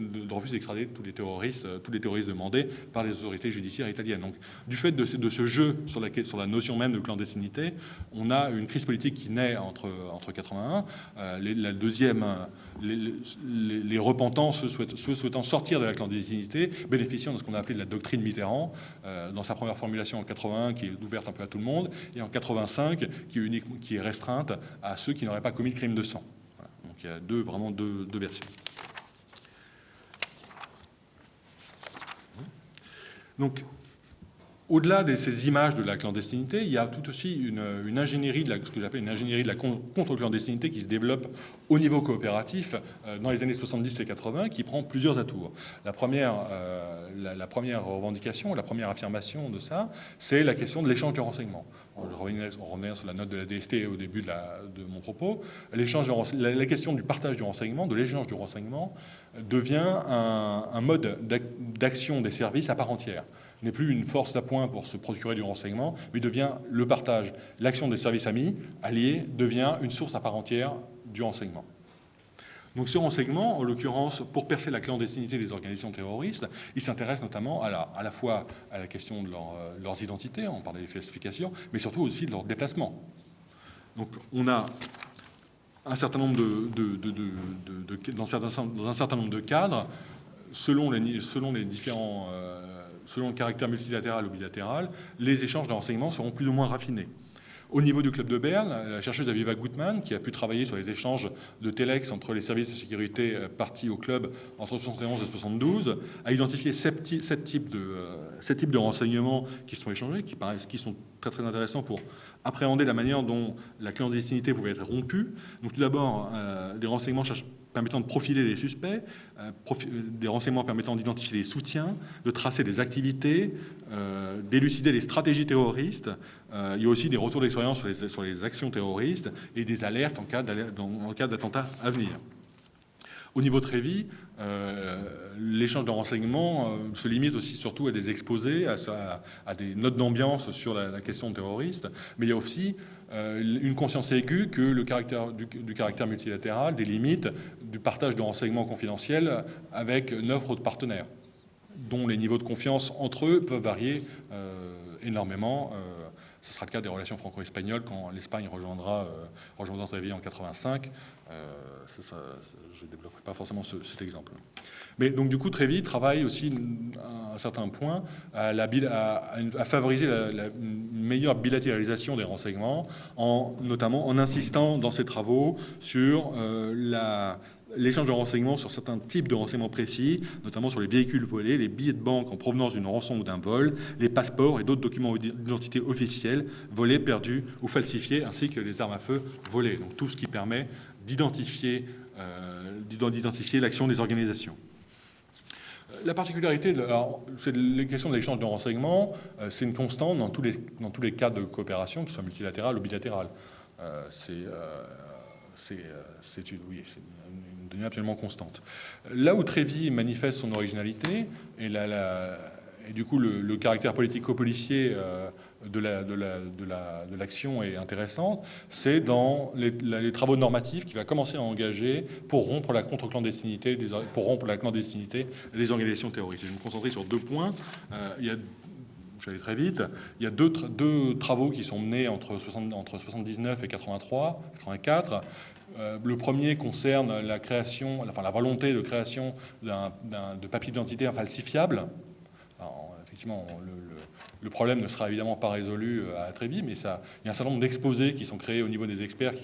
terroristes demandés par les autorités judiciaires italiennes. Donc du fait de ce jeu sur la notion même de clandestinité, on a une crise politique qui naît entre 81, les repentants souhaitant sortir de la clandestinité, bénéficiant de ce qu'on a appelé de la doctrine Mitterrand, dans sa première formulation en 81, qui est ouverte un peu à tout le monde, et en 85, qui est restreinte à ceux qui n'auraient pas commis de crime de sang. Voilà. Donc il y a vraiment deux versions. Donc, au-delà de ces images de la clandestinité, il y a tout aussi une ingénierie, ce que j'appelle une ingénierie de la contre-clandestinité qui se développe au niveau coopératif dans les années 70 et 80, qui prend plusieurs atours. La première revendication, la première affirmation de ça, c'est la question de l'échange de renseignements. Je reviens sur la note de la DST au début de mon propos. La question du partage du renseignement, de l'échange du renseignement, devient un mode d'action des services à part entière. N'est plus une force d'appoint pour se procurer du renseignement, mais devient le partage. L'action des services amis, alliés, devient une source à part entière du renseignement. Donc ce renseignement, en l'occurrence, pour percer la clandestinité des organisations terroristes, il s'intéresse notamment à la fois à la question de leurs identités, on parlait des falsifications, mais surtout aussi de leurs déplacements. Donc on a un certain nombre dans un certain nombre de cadres, selon le caractère multilatéral ou bilatéral, les échanges de renseignements seront plus ou moins raffinés. Au niveau du club de Berne, la chercheuse Aviva Gutmann, qui a pu travailler sur les échanges de Telex entre les services de sécurité partis au club entre 1971 et 1972, a identifié sept types de renseignements qui sont échangés, qui sont très très intéressants pour appréhender la manière dont la clandestinité pouvait être rompue. Donc tout d'abord, des renseignements permettant de profiler les suspects, des renseignements permettant d'identifier les soutiens, de tracer des activités, d'élucider les stratégies terroristes. Il y a aussi des retours d'expérience sur les actions terroristes et des alertes en cas d'attentats à venir. Au niveau Trévi, l'échange de renseignements se limite aussi surtout à des exposés, à des notes d'ambiance sur la question terroriste, mais il y a aussi une conscience aiguë que du caractère multilatéral, des limites du partage de renseignements confidentiels avec 9 autres partenaires, dont les niveaux de confiance entre eux peuvent varier énormément. Ce sera le cas des relations franco-espagnoles quand l'Espagne rejoindra Trévi en 85. Je ne développerai pas forcément cet exemple. Mais donc du coup, Trévi travaille aussi à un certain point à favoriser une meilleure bilatéralisation des renseignements, notamment en insistant dans ses travaux sur l'échange de renseignements sur certains types de renseignements précis, notamment sur les véhicules volés, les billets de banque en provenance d'une rançon ou d'un vol, les passeports et d'autres documents d'identité officiels volés, perdus ou falsifiés, ainsi que les armes à feu volées. Donc tout ce qui permet d'identifier l'action des organisations. La particularité, c'est les questions de l'échange de renseignements, c'est une constante dans tous les cas de coopération, qu'ils soient multilatérales ou bilatérales. C'est une devient absolument constante. Là où Trévi manifeste son originalité, et du coup le caractère politico-policier de l'action est intéressante, c'est dans les travaux normatifs qu'il va commencer à engager pour rompre la contre-clandestinité, pour rompre la clandestinité des organisations terroristes. Je vais me concentrer sur 2 points. Je vais aller très vite. Il y a deux travaux qui sont menés entre 79 et 84. Le premier concerne la volonté de création de papier d'identité infalsifiable. Alors, effectivement, le problème ne sera évidemment pas résolu à Trévi, mais il y a un certain nombre d'exposés qui sont créés au niveau des experts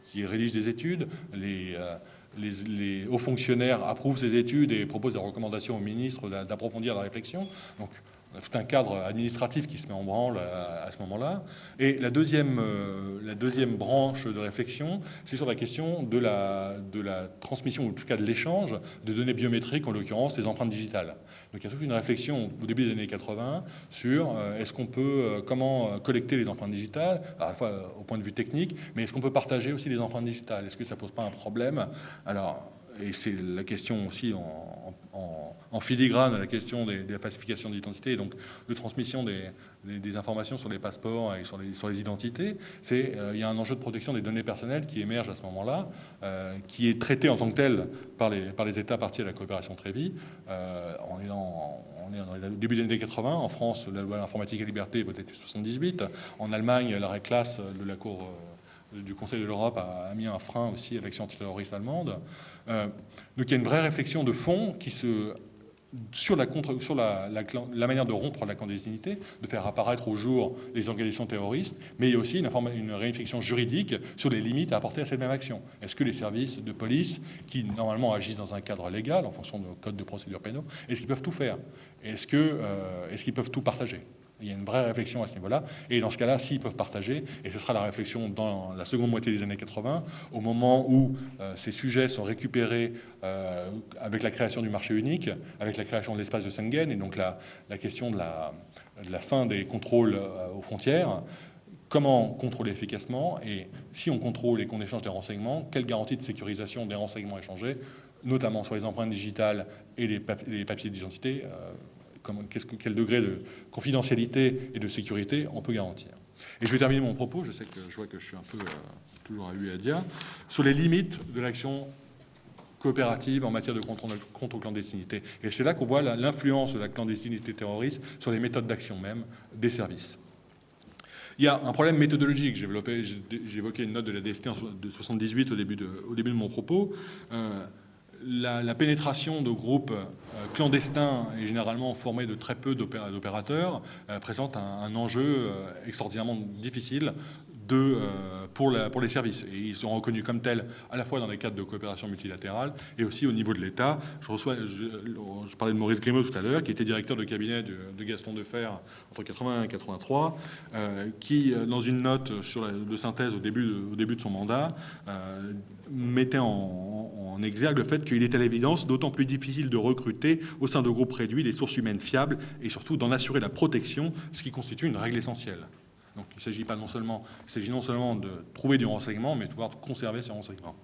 qui rédigent des études. Les hauts fonctionnaires approuvent ces études et proposent des recommandations au ministre d'approfondir la réflexion. Donc, on a tout un cadre administratif qui se met en branle à ce moment-là. Et la deuxième branche de réflexion, c'est sur la question de la transmission, ou en tout cas de l'échange de données biométriques, en l'occurrence les empreintes digitales. Donc il y a toute une réflexion au début des années 80 sur comment collecter les empreintes digitales, à la fois au point de vue technique, mais est-ce qu'on peut partager aussi les empreintes digitales? Est-ce que ça pose pas un problème? Et c'est la question aussi en filigrane à la question des falsifications d'identité, donc de transmission des informations sur les passeports et sur les identités. Il y a un enjeu de protection des données personnelles qui émerge à ce moment-là, qui est traité en tant que tel par les États partis à la coopération Trévi. On est dans les début des années 80. En France, la loi Informatique et Liberté peut être 78. En Allemagne, l'arrêt classe de la Cour du Conseil de l'Europe a mis un frein aussi à l'action antiterroriste allemande. Donc il y a une vraie réflexion de fond sur la manière de rompre la clandestinité, de faire apparaître au jour les organisations terroristes, mais il y a aussi une réflexion juridique sur les limites à apporter à cette même action. Est-ce que les services de police, qui normalement agissent dans un cadre légal, en fonction du code de procédure pénale, est-ce qu'ils peuvent tout faire? Est-ce qu'ils peuvent tout partager? Il y a une vraie réflexion à ce niveau-là. Et dans ce cas-là, s'ils peuvent partager, et ce sera la réflexion dans la seconde moitié des années 80, au moment où ces sujets sont récupérés avec la création du marché unique, avec la création de l'espace de Schengen, et donc la question de la fin des contrôles aux frontières. Comment contrôler efficacement? Et si on contrôle et qu'on échange des renseignements, quelle garantie de sécurisation des renseignements échangés, notamment sur les empreintes digitales et les papiers d'identité, quel degré de confidentialité et de sécurité on peut garantir. Et je vais terminer mon propos, je vois que je suis un peu toujours à lui et à dire, sur les limites de l'action coopérative en matière de contre-clandestinité. Et c'est là qu'on voit l'influence de la clandestinité terroriste sur les méthodes d'action même des services. Il y a un problème méthodologique. J'ai évoqué une note de la DST de 78 au début de mon propos. La pénétration de groupes clandestins et généralement formés de très peu d'opérateurs présente un enjeu extraordinairement difficile pour les services. Et ils sont reconnus comme tels à la fois dans les cadres de coopération multilatérale et aussi au niveau de l'État. Je parlais de Maurice Grimaud tout à l'heure, qui était directeur de cabinet de Gaston Defferre entre 80 et 83, qui, dans une note de synthèse au début de son mandat, mettait en exergue le fait qu'il est à l'évidence d'autant plus difficile de recruter au sein de groupes réduits des sources humaines fiables et surtout d'en assurer la protection, ce qui constitue une règle essentielle. Donc il s'agit non seulement de trouver du renseignement, mais de pouvoir conserver ces renseignements.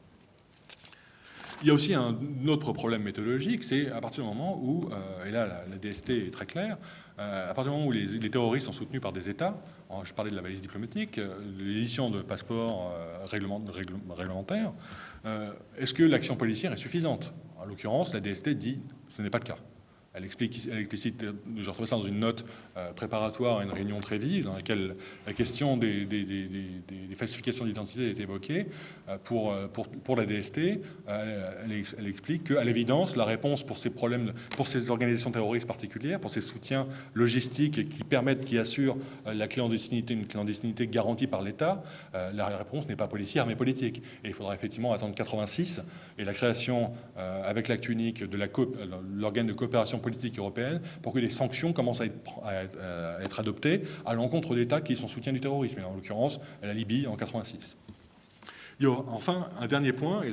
Il y a aussi un autre problème méthodologique, c'est à partir du moment où, et là la DST est très claire, à partir du moment où les terroristes sont soutenus par des États, je parlais de la valise diplomatique, l'édition de passeports réglementaires, est-ce que l'action policière est suffisante? En l'occurrence, la DST dit que ce n'est pas le cas. Elle explicite, je retrouve ça dans une note préparatoire à une réunion Trévi, dans laquelle la question des falsifications d'identité est évoquée. Pour la DST, elle explique qu'à l'évidence, la réponse pour ces problèmes, pour ces organisations terroristes particulières, pour ces soutiens logistiques qui assurent la clandestinité, une clandestinité garantie par l'État, la réponse n'est pas policière mais politique. Et il faudra effectivement attendre 86 et la création, avec l'acte unique de l'organe de coopération politique européenne, pour que les sanctions commencent à être adoptées à l'encontre d'États qui sont soutiens du terrorisme, et en l'occurrence la Libye en 86. Il y a enfin un dernier point, et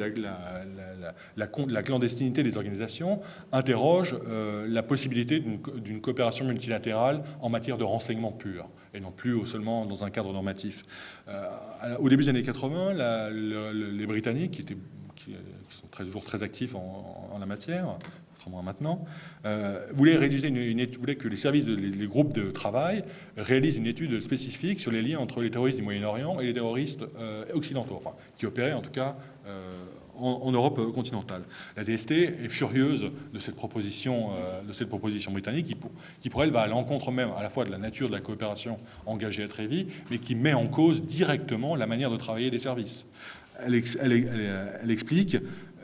la clandestinité des organisations interroge la possibilité d'une coopération multilatérale en matière de renseignement pur, et non plus seulement dans un cadre normatif. Au début des années 80, les Britanniques, qui sont toujours très actifs en la matière, contrairement à maintenant, voulait que les services, les groupes de travail réalisent une étude spécifique sur les liens entre les terroristes du Moyen-Orient et les terroristes occidentaux, enfin, qui opéraient en tout cas en Europe continentale. La DST est furieuse de cette proposition britannique qui, pour elle, va à l'encontre même à la fois de la nature de la coopération engagée à Trévis, mais qui met en cause directement la manière de travailler des services. Elle explique,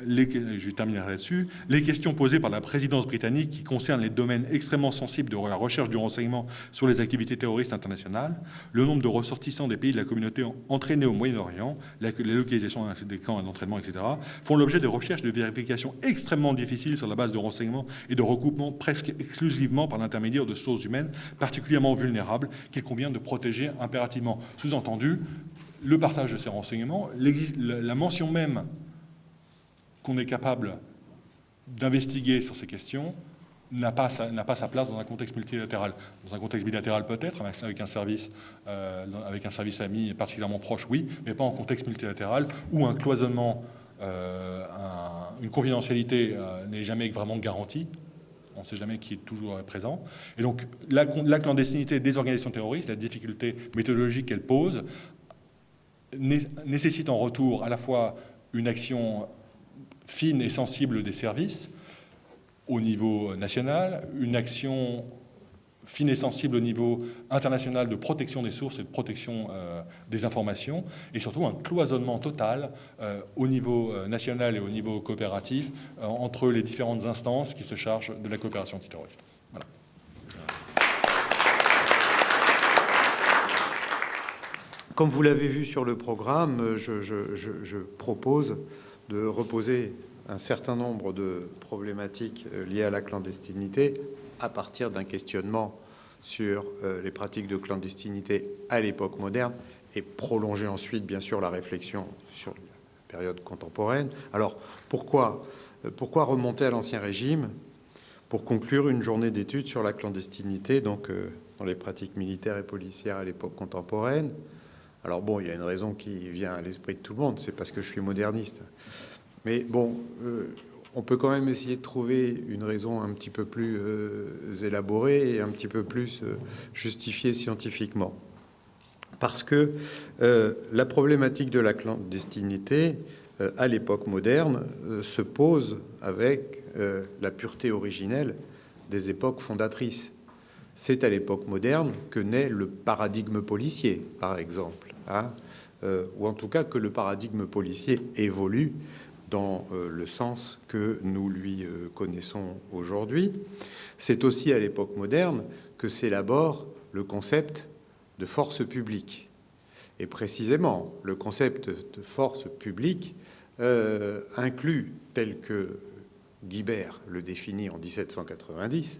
je vais terminer là-dessus, les questions posées par la présidence britannique qui concernent les domaines extrêmement sensibles de la recherche du renseignement sur les activités terroristes internationales, le nombre de ressortissants des pays de la communauté entraînés au Moyen-Orient, les localisations des camps d'entraînement, etc., font l'objet de recherches de vérification extrêmement difficiles sur la base de renseignements et de recoupements presque exclusivement par l'intermédiaire de sources humaines particulièrement vulnérables qu'il convient de protéger impérativement. Sous-entendu, le partage de ces renseignements, la mention même qu'on est capable d'investiguer sur ces questions n'a pas sa place dans un contexte multilatéral. Dans un contexte bilatéral peut-être, avec un service ami particulièrement proche, oui, mais pas en contexte multilatéral où un cloisonnement, une confidentialité n'est jamais vraiment garantie. On ne sait jamais qui est toujours présent. Et donc la clandestinité des organisations terroristes, la difficulté méthodologique qu'elle pose, nécessite en retour à la fois une action fine et sensible des services au niveau national, une action fine et sensible au niveau international de protection des sources et de protection des informations, et surtout un cloisonnement total au niveau national et au niveau coopératif entre les différentes instances qui se chargent de la coopération antiterroriste. Voilà. Comme vous l'avez vu sur le programme, je propose de reposer un certain nombre de problématiques liées à la clandestinité à partir d'un questionnement sur les pratiques de clandestinité à l'époque moderne et prolonger ensuite, bien sûr, la réflexion sur la période contemporaine. Alors, pourquoi remonter à l'Ancien Régime pour conclure une journée d'études sur la clandestinité, donc dans les pratiques militaires et policières à l'époque contemporaine? Alors bon, il y a une raison qui vient à l'esprit de tout le monde, c'est parce que je suis moderniste. Mais bon, on peut quand même essayer de trouver une raison un petit peu plus élaborée et un petit peu plus justifiée scientifiquement. Parce que la problématique de la clandestinité, à l'époque moderne, se pose avec la pureté originelle des époques fondatrices. C'est à l'époque moderne que naît le paradigme policier, par exemple, ou en tout cas que le paradigme policier évolue dans le sens que nous lui connaissons aujourd'hui. C'est aussi à l'époque moderne que s'élabore le concept de force publique. Et précisément, le concept de force publique inclut, tel que Guibert le définit en 1790,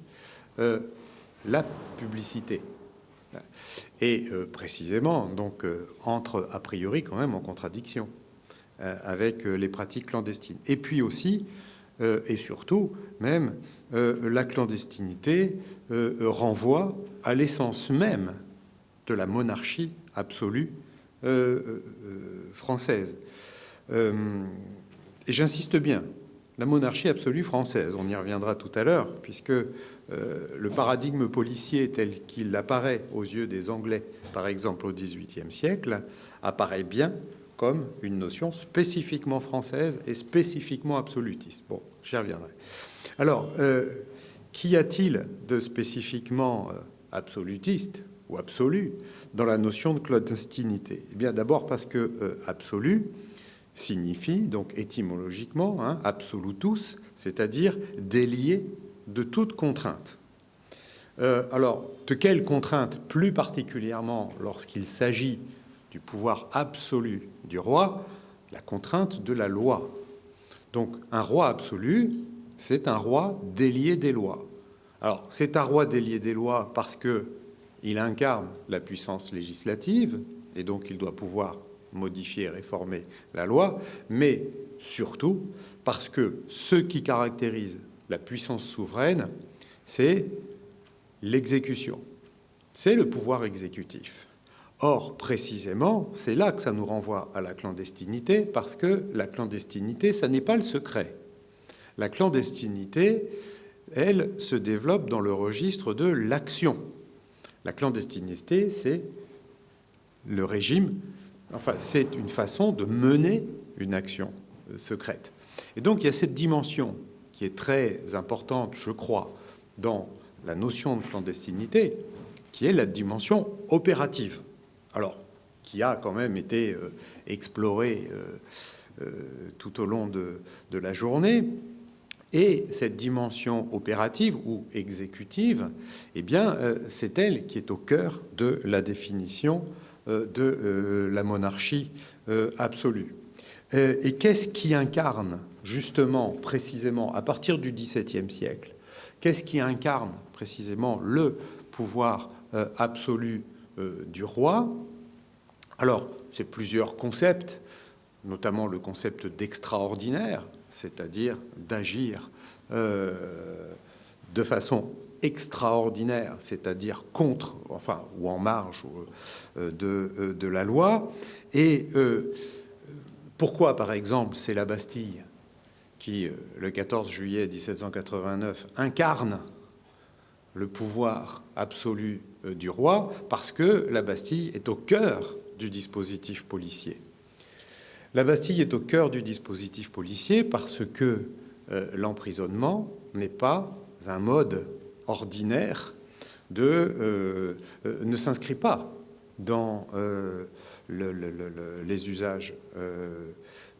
la publicité. Et précisément, donc, entre a priori quand même en contradiction avec les pratiques clandestines. Et puis aussi, et surtout, même, la clandestinité renvoie à l'essence même de la monarchie absolue française. Et j'insiste bien, la monarchie absolue française, on y reviendra tout à l'heure, puisque le paradigme policier tel qu'il apparaît aux yeux des Anglais, par exemple au XVIIIe siècle, apparaît bien comme une notion spécifiquement française et spécifiquement absolutiste. Bon, j'y reviendrai. Alors, qu'y a-t-il de spécifiquement absolutiste ou absolu dans la notion de clandestinité? Eh bien, d'abord parce que absolu signifie, donc étymologiquement, absolutus, c'est-à-dire délié de toute contrainte. Alors, de quelle contrainte plus particulièrement lorsqu'il s'agit du pouvoir absolu du roi? La contrainte de la loi. Donc, un roi absolu, c'est un roi délié des lois. Alors, c'est un roi délié des lois parce qu'il incarne la puissance législative, et donc il doit pouvoir modifier et réformer la loi, mais surtout parce que ce qui caractérise la puissance souveraine, c'est l'exécution. C'est le pouvoir exécutif. Or, précisément, c'est là que ça nous renvoie à la clandestinité, parce que la clandestinité, ça n'est pas le secret. La clandestinité, elle, se développe dans le registre de l'action. La clandestinité, c'est le régime, enfin, c'est une façon de mener une action secrète. Et donc, il y a cette dimension qui est très importante, je crois, dans la notion de clandestinité, qui est la dimension opérative. Alors, qui a quand même été explorée tout au long de la journée. Et cette dimension opérative ou exécutive, eh bien, c'est elle qui est au cœur de la définition de la monarchie absolue. Et qu'est-ce qui incarne, justement, précisément, à partir du XVIIe siècle, qu'est-ce qui incarne précisément le pouvoir absolu du roi? Alors, c'est plusieurs concepts, notamment le concept d'extraordinaire, c'est-à-dire d'agir de façon extraordinaire, c'est-à-dire contre, enfin, ou en marge de la loi. Et pourquoi, par exemple, c'est la Bastille qui, le 14 juillet 1789, incarne le pouvoir absolu du roi? Parce que la Bastille est au cœur du dispositif policier. La Bastille est au cœur du dispositif policier parce que l'emprisonnement n'est pas un mode ordinaire ne s'inscrit pas dans les usages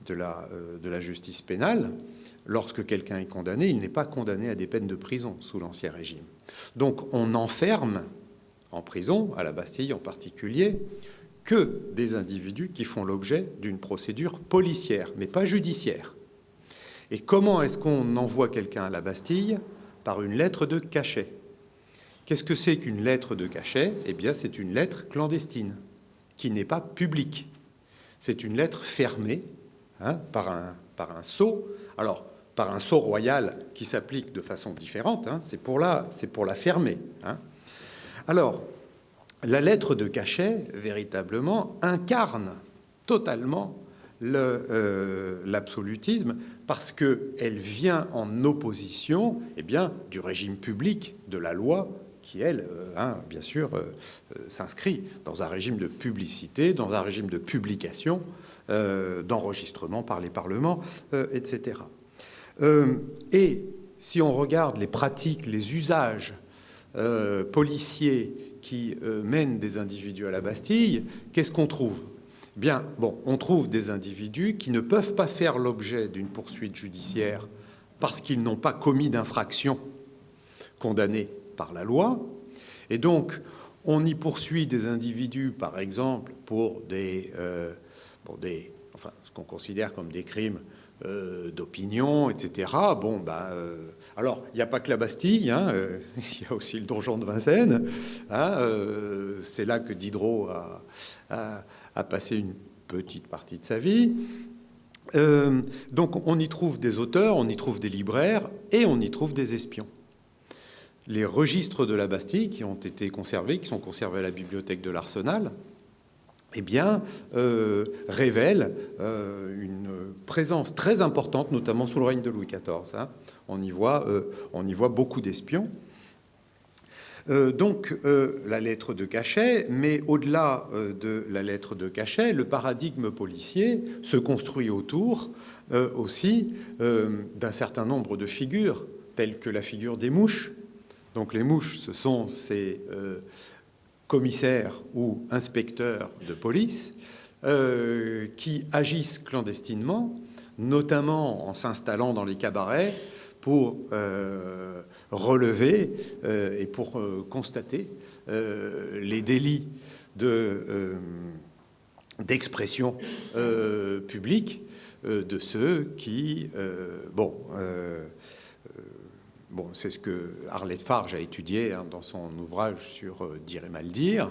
de la justice pénale. Lorsque quelqu'un est condamné, il n'est pas condamné à des peines de prison sous l'Ancien Régime. Donc on enferme en prison, à la Bastille en particulier, que des individus qui font l'objet d'une procédure policière, mais pas judiciaire. Et comment est-ce qu'on envoie quelqu'un à la Bastille? Par une lettre de cachet. Qu'est-ce que c'est qu'une lettre de cachet? Eh bien, c'est une lettre clandestine, qui n'est pas publique. C'est une lettre fermée par un sceau. Alors, par un sceau royal qui s'applique de façon différente, c'est pour la fermer. Alors, la lettre de cachet, véritablement, incarne totalement l'absolutisme parce qu'elle vient en opposition du régime public, de la loi, qui, elle, bien sûr, s'inscrit dans un régime de publicité, dans un régime de publication, d'enregistrement par les parlements, etc. Et si on regarde les pratiques, les usages policiers qui mènent des individus à la Bastille, qu'est-ce qu'on trouve? Bien, on trouve des individus qui ne peuvent pas faire l'objet d'une poursuite judiciaire parce qu'ils n'ont pas commis d'infraction condamnée par la loi. Et donc, on y poursuit des individus, par exemple, pour ce qu'on considère comme des crimes d'opinion, etc. Alors, il n'y a pas que la Bastille, il y a aussi le donjon de Vincennes. C'est là que Diderot a passé une petite partie de sa vie. Donc, on y trouve des auteurs, on y trouve des libraires et on y trouve des espions. Les registres de la Bastille qui ont été conservés, qui sont conservés à la bibliothèque de l'Arsenal, révèlent une présence très importante, notamment sous le règne de Louis XIV. On y voit beaucoup d'espions. La lettre de cachet, mais au-delà de la lettre de cachet, le paradigme policier se construit autour aussi d'un certain nombre de figures, telles que la figure des mouches. Donc les mouches, ce sont ces commissaires ou inspecteurs de police qui agissent clandestinement, notamment en s'installant dans les cabarets pour relever et pour constater les délits d'expression publique de ceux qui... c'est ce que Arlette Farge a étudié dans son ouvrage sur Dire et mal dire.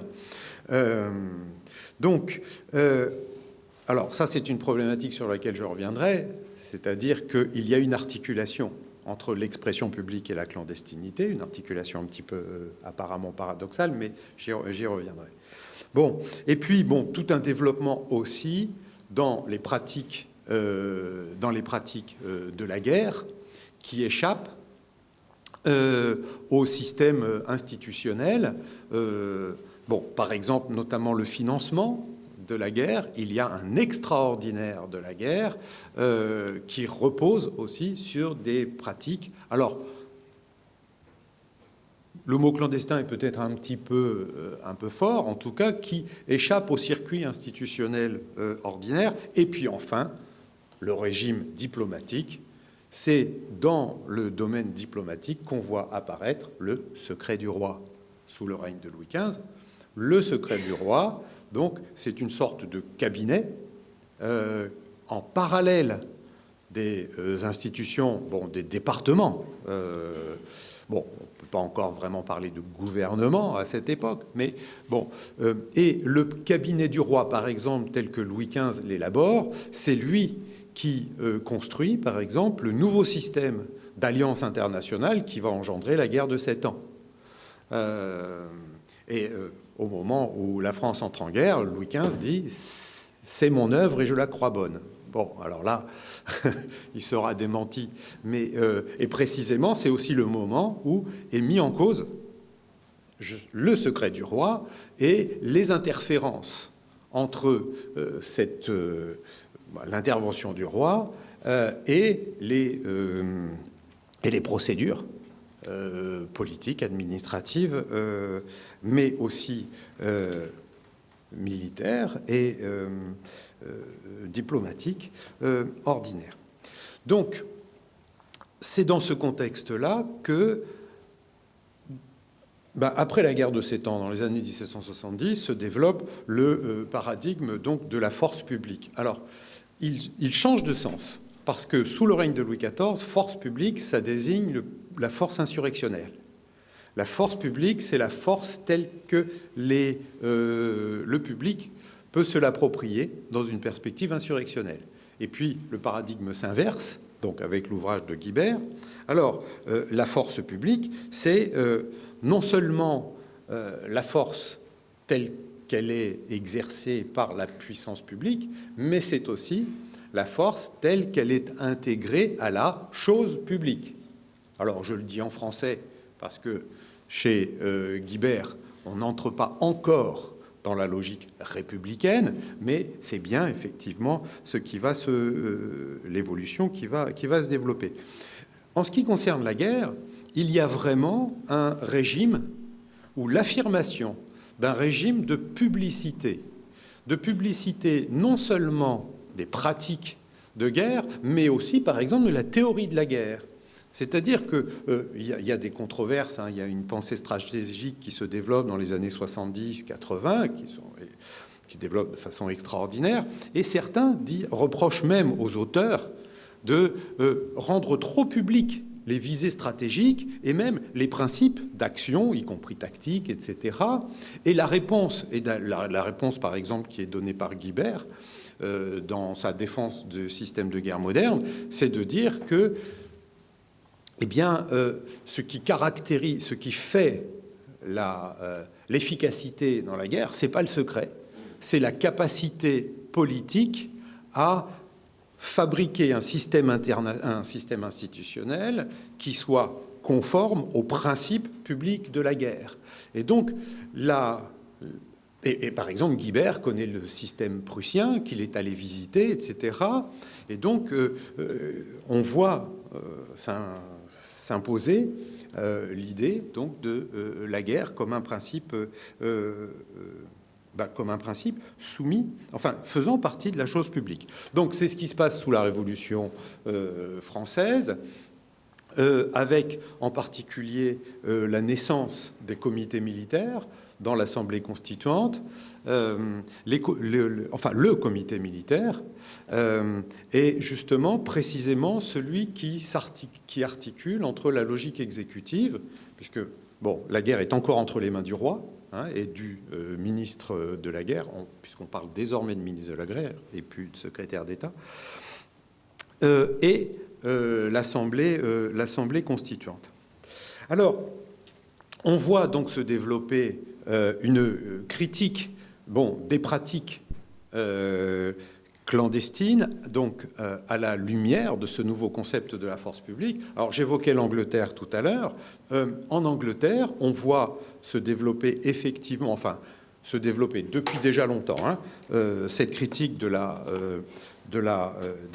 Alors ça, c'est une problématique sur laquelle je reviendrai, c'est-à-dire qu'il y a une articulation entre l'expression publique et la clandestinité, une articulation un petit peu apparemment paradoxale, mais j'y reviendrai. Bon, et puis bon, tout un développement aussi dans les pratiques de la guerre qui échappent au système institutionnel. Bon, par exemple, notamment le financement de la guerre. Il y a un extraordinaire de la guerre qui repose aussi sur des pratiques. Alors, le mot clandestin est peut-être un peu fort, en tout cas, qui échappe au circuit institutionnel ordinaire. Et puis enfin, le régime diplomatique. C'est dans le domaine diplomatique qu'on voit apparaître le secret du roi sous le règne de Louis XV. Le secret du roi, donc, c'est une sorte de cabinet en parallèle des institutions, bon, des départements. Bon, on ne peut pas encore vraiment parler de gouvernement à cette époque, mais bon. Et le cabinet du roi, par exemple, tel que Louis XV l'élabore, c'est lui qui construit, par exemple, le nouveau système d'alliance internationale qui va engendrer la guerre de 7 ans. Au moment où la France entre en guerre, Louis XV dit « c'est mon œuvre et je la crois bonne ». Bon, alors là, il sera démenti. Mais, et précisément, c'est aussi le moment où est mis en cause le secret du roi et les interférences entre l'intervention du roi et les procédures politiques, administratives, mais aussi militaires et diplomatiques ordinaires. Donc, c'est dans ce contexte-là que, après la guerre de 7 ans, dans les années 1770, se développe le paradigme donc, de la force publique. Alors, il change de sens, parce que sous le règne de Louis XIV, force publique, ça désigne la force insurrectionnelle. La force publique, c'est la force telle que le public peut se l'approprier dans une perspective insurrectionnelle. Et puis, le paradigme s'inverse, donc avec l'ouvrage de Guibert. Alors, la force publique, c'est non seulement la force telle qu'elle est exercée par la puissance publique, mais c'est aussi la force telle qu'elle est intégrée à la chose publique. Alors, je le dis en français, parce que chez Guibert, on n'entre pas encore dans la logique républicaine, mais c'est bien effectivement ce qui va l'évolution qui va se développer. En ce qui concerne la guerre, il y a vraiment un régime ou l'affirmation d'un régime de publicité non seulement des pratiques de guerre, mais aussi, par exemple, de la théorie de la guerre. C'est-à-dire qu'il y a des controverses, il y a une pensée stratégique qui se développe dans les années 70-80, qui se développe de façon extraordinaire, et certains reprochent même aux auteurs de rendre trop publics les visées stratégiques et même les principes d'action, y compris tactique, etc. Et la réponse, par exemple, qui est donnée par Guibert dans sa défense du système de guerre moderne, c'est de dire que ce qui fait l'efficacité dans la guerre, c'est pas le secret, c'est la capacité politique à fabriquer un système institutionnel qui soit conforme aux principes publics de la guerre. Et donc, par exemple, Guibert connaît le système prussien, qu'il est allé visiter, etc. Et donc, on voit s'imposer l'idée donc de la guerre comme un principe soumis, faisant partie de la chose publique. Donc c'est ce qui se passe sous la Révolution française, avec en particulier la naissance des comités militaires dans l'Assemblée constituante, le comité militaire est justement précisément celui qui articule entre la logique exécutive, puisque la guerre est encore entre les mains du roi et du ministre de la guerre, puisqu'on parle désormais de ministre de la guerre et plus de secrétaire d'État, et l'Assemblée constituante. Alors, on voit donc se développer une critique des pratiques clandestines, donc à la lumière de ce nouveau concept de la force publique. Alors j'évoquais l'Angleterre tout à l'heure. En Angleterre, on voit se développer effectivement, enfin se développer depuis déjà longtemps, cette critique des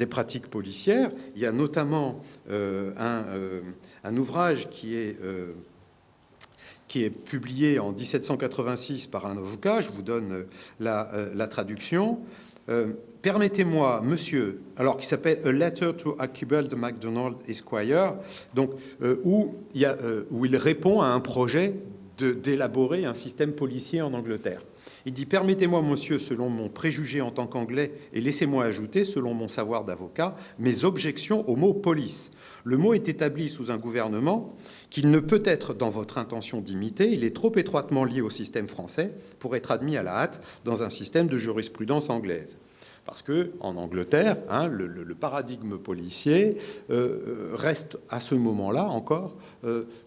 pratiques policières. Il y a notamment un ouvrage qui est publié en 1786 par un avocat. Je vous donne la traduction. Permettez-moi, monsieur, alors qui s'appelle A Letter to Archibald MacDonald Esquire, donc où il répond à un projet d'élaborer un système policier en Angleterre. Il dit « Permettez-moi, monsieur, selon mon préjugé en tant qu'anglais, et laissez-moi ajouter, selon mon savoir d'avocat, mes objections au mot police. Le mot est établi sous un gouvernement qu'il ne peut être dans votre intention d'imiter. Il est trop étroitement lié au système français pour être admis à la hâte dans un système de jurisprudence anglaise. » Parce qu'en Angleterre, le paradigme policier reste à ce moment-là encore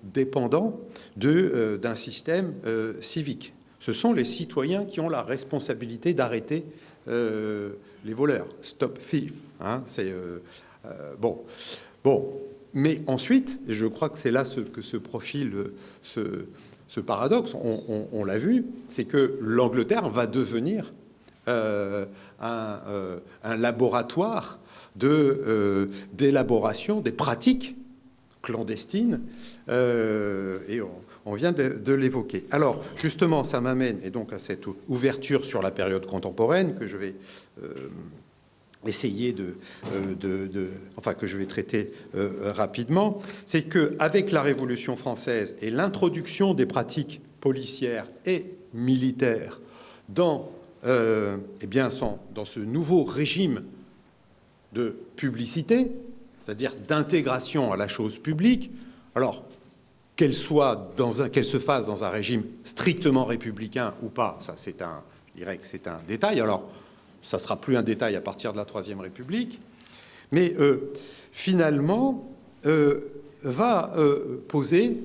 dépendant d'un système civique. Ce sont les citoyens qui ont la responsabilité d'arrêter les voleurs. Stop thief. Bon. Mais ensuite, et je crois que c'est là que se profile ce paradoxe, on l'a vu, c'est que l'Angleterre va devenir un laboratoire d'élaboration des pratiques clandestines, et on vient de l'évoquer. Alors, justement, ça m'amène, et donc à cette ouverture sur la période contemporaine que je vais essayer que je vais traiter rapidement, c'est qu'avec la Révolution française et l'introduction des pratiques policières et militaires dans ce nouveau régime de publicité, c'est-à-dire d'intégration à la chose publique, alors qu'elle se fasse dans un régime strictement républicain ou pas, ça je dirais que c'est un détail. Alors, ça ne sera plus un détail à partir de la Troisième République, mais finalement va poser,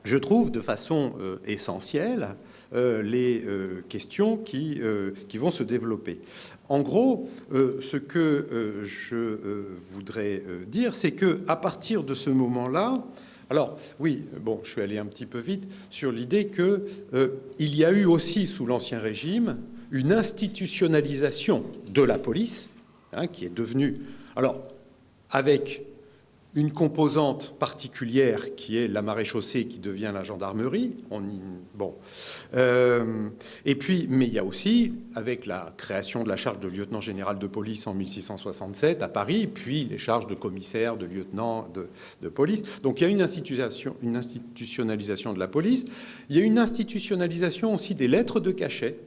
je trouve, de façon essentielle, les questions qui vont se développer. En gros, ce que je voudrais dire, c'est qu'à partir de ce moment-là, alors oui, je suis allé un petit peu vite sur l'idée qu'il y a eu aussi sous l'Ancien Régime une institutionnalisation de la police, qui est devenue, alors avec une composante particulière qui est la maréchaussée qui devient la gendarmerie. Et puis, mais il y a aussi, avec la création de la charge de lieutenant général de police en 1667 à Paris, puis les charges de commissaire, de lieutenant de police. Donc il y a une institutionnalisation de la police. Il y a une institutionnalisation aussi des lettres de cachet,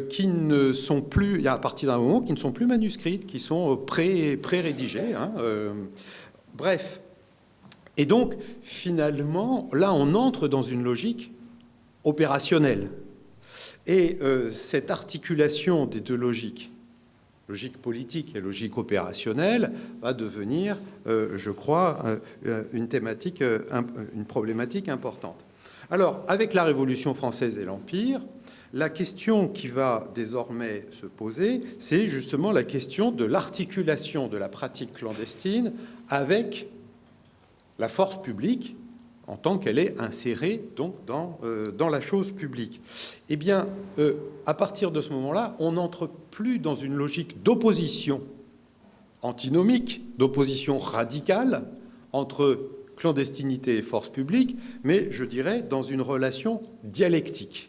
qui ne sont plus, à partir d'un moment, qui ne sont plus manuscrites, qui sont pré-rédigées. Bref. Et donc, finalement, là, on entre dans une logique opérationnelle. Et cette articulation des deux logique politique et logique opérationnelle, va devenir, je crois, une problématique importante. Alors, avec la Révolution française et l'Empire, la question qui va désormais se poser, c'est justement la question de l'articulation de la pratique clandestine avec la force publique en tant qu'elle est insérée donc dans la chose publique. Eh bien, à partir de ce moment-là, on n'entre plus dans une logique d'opposition antinomique, d'opposition radicale entre clandestinité et force publique, mais je dirais dans une relation dialectique.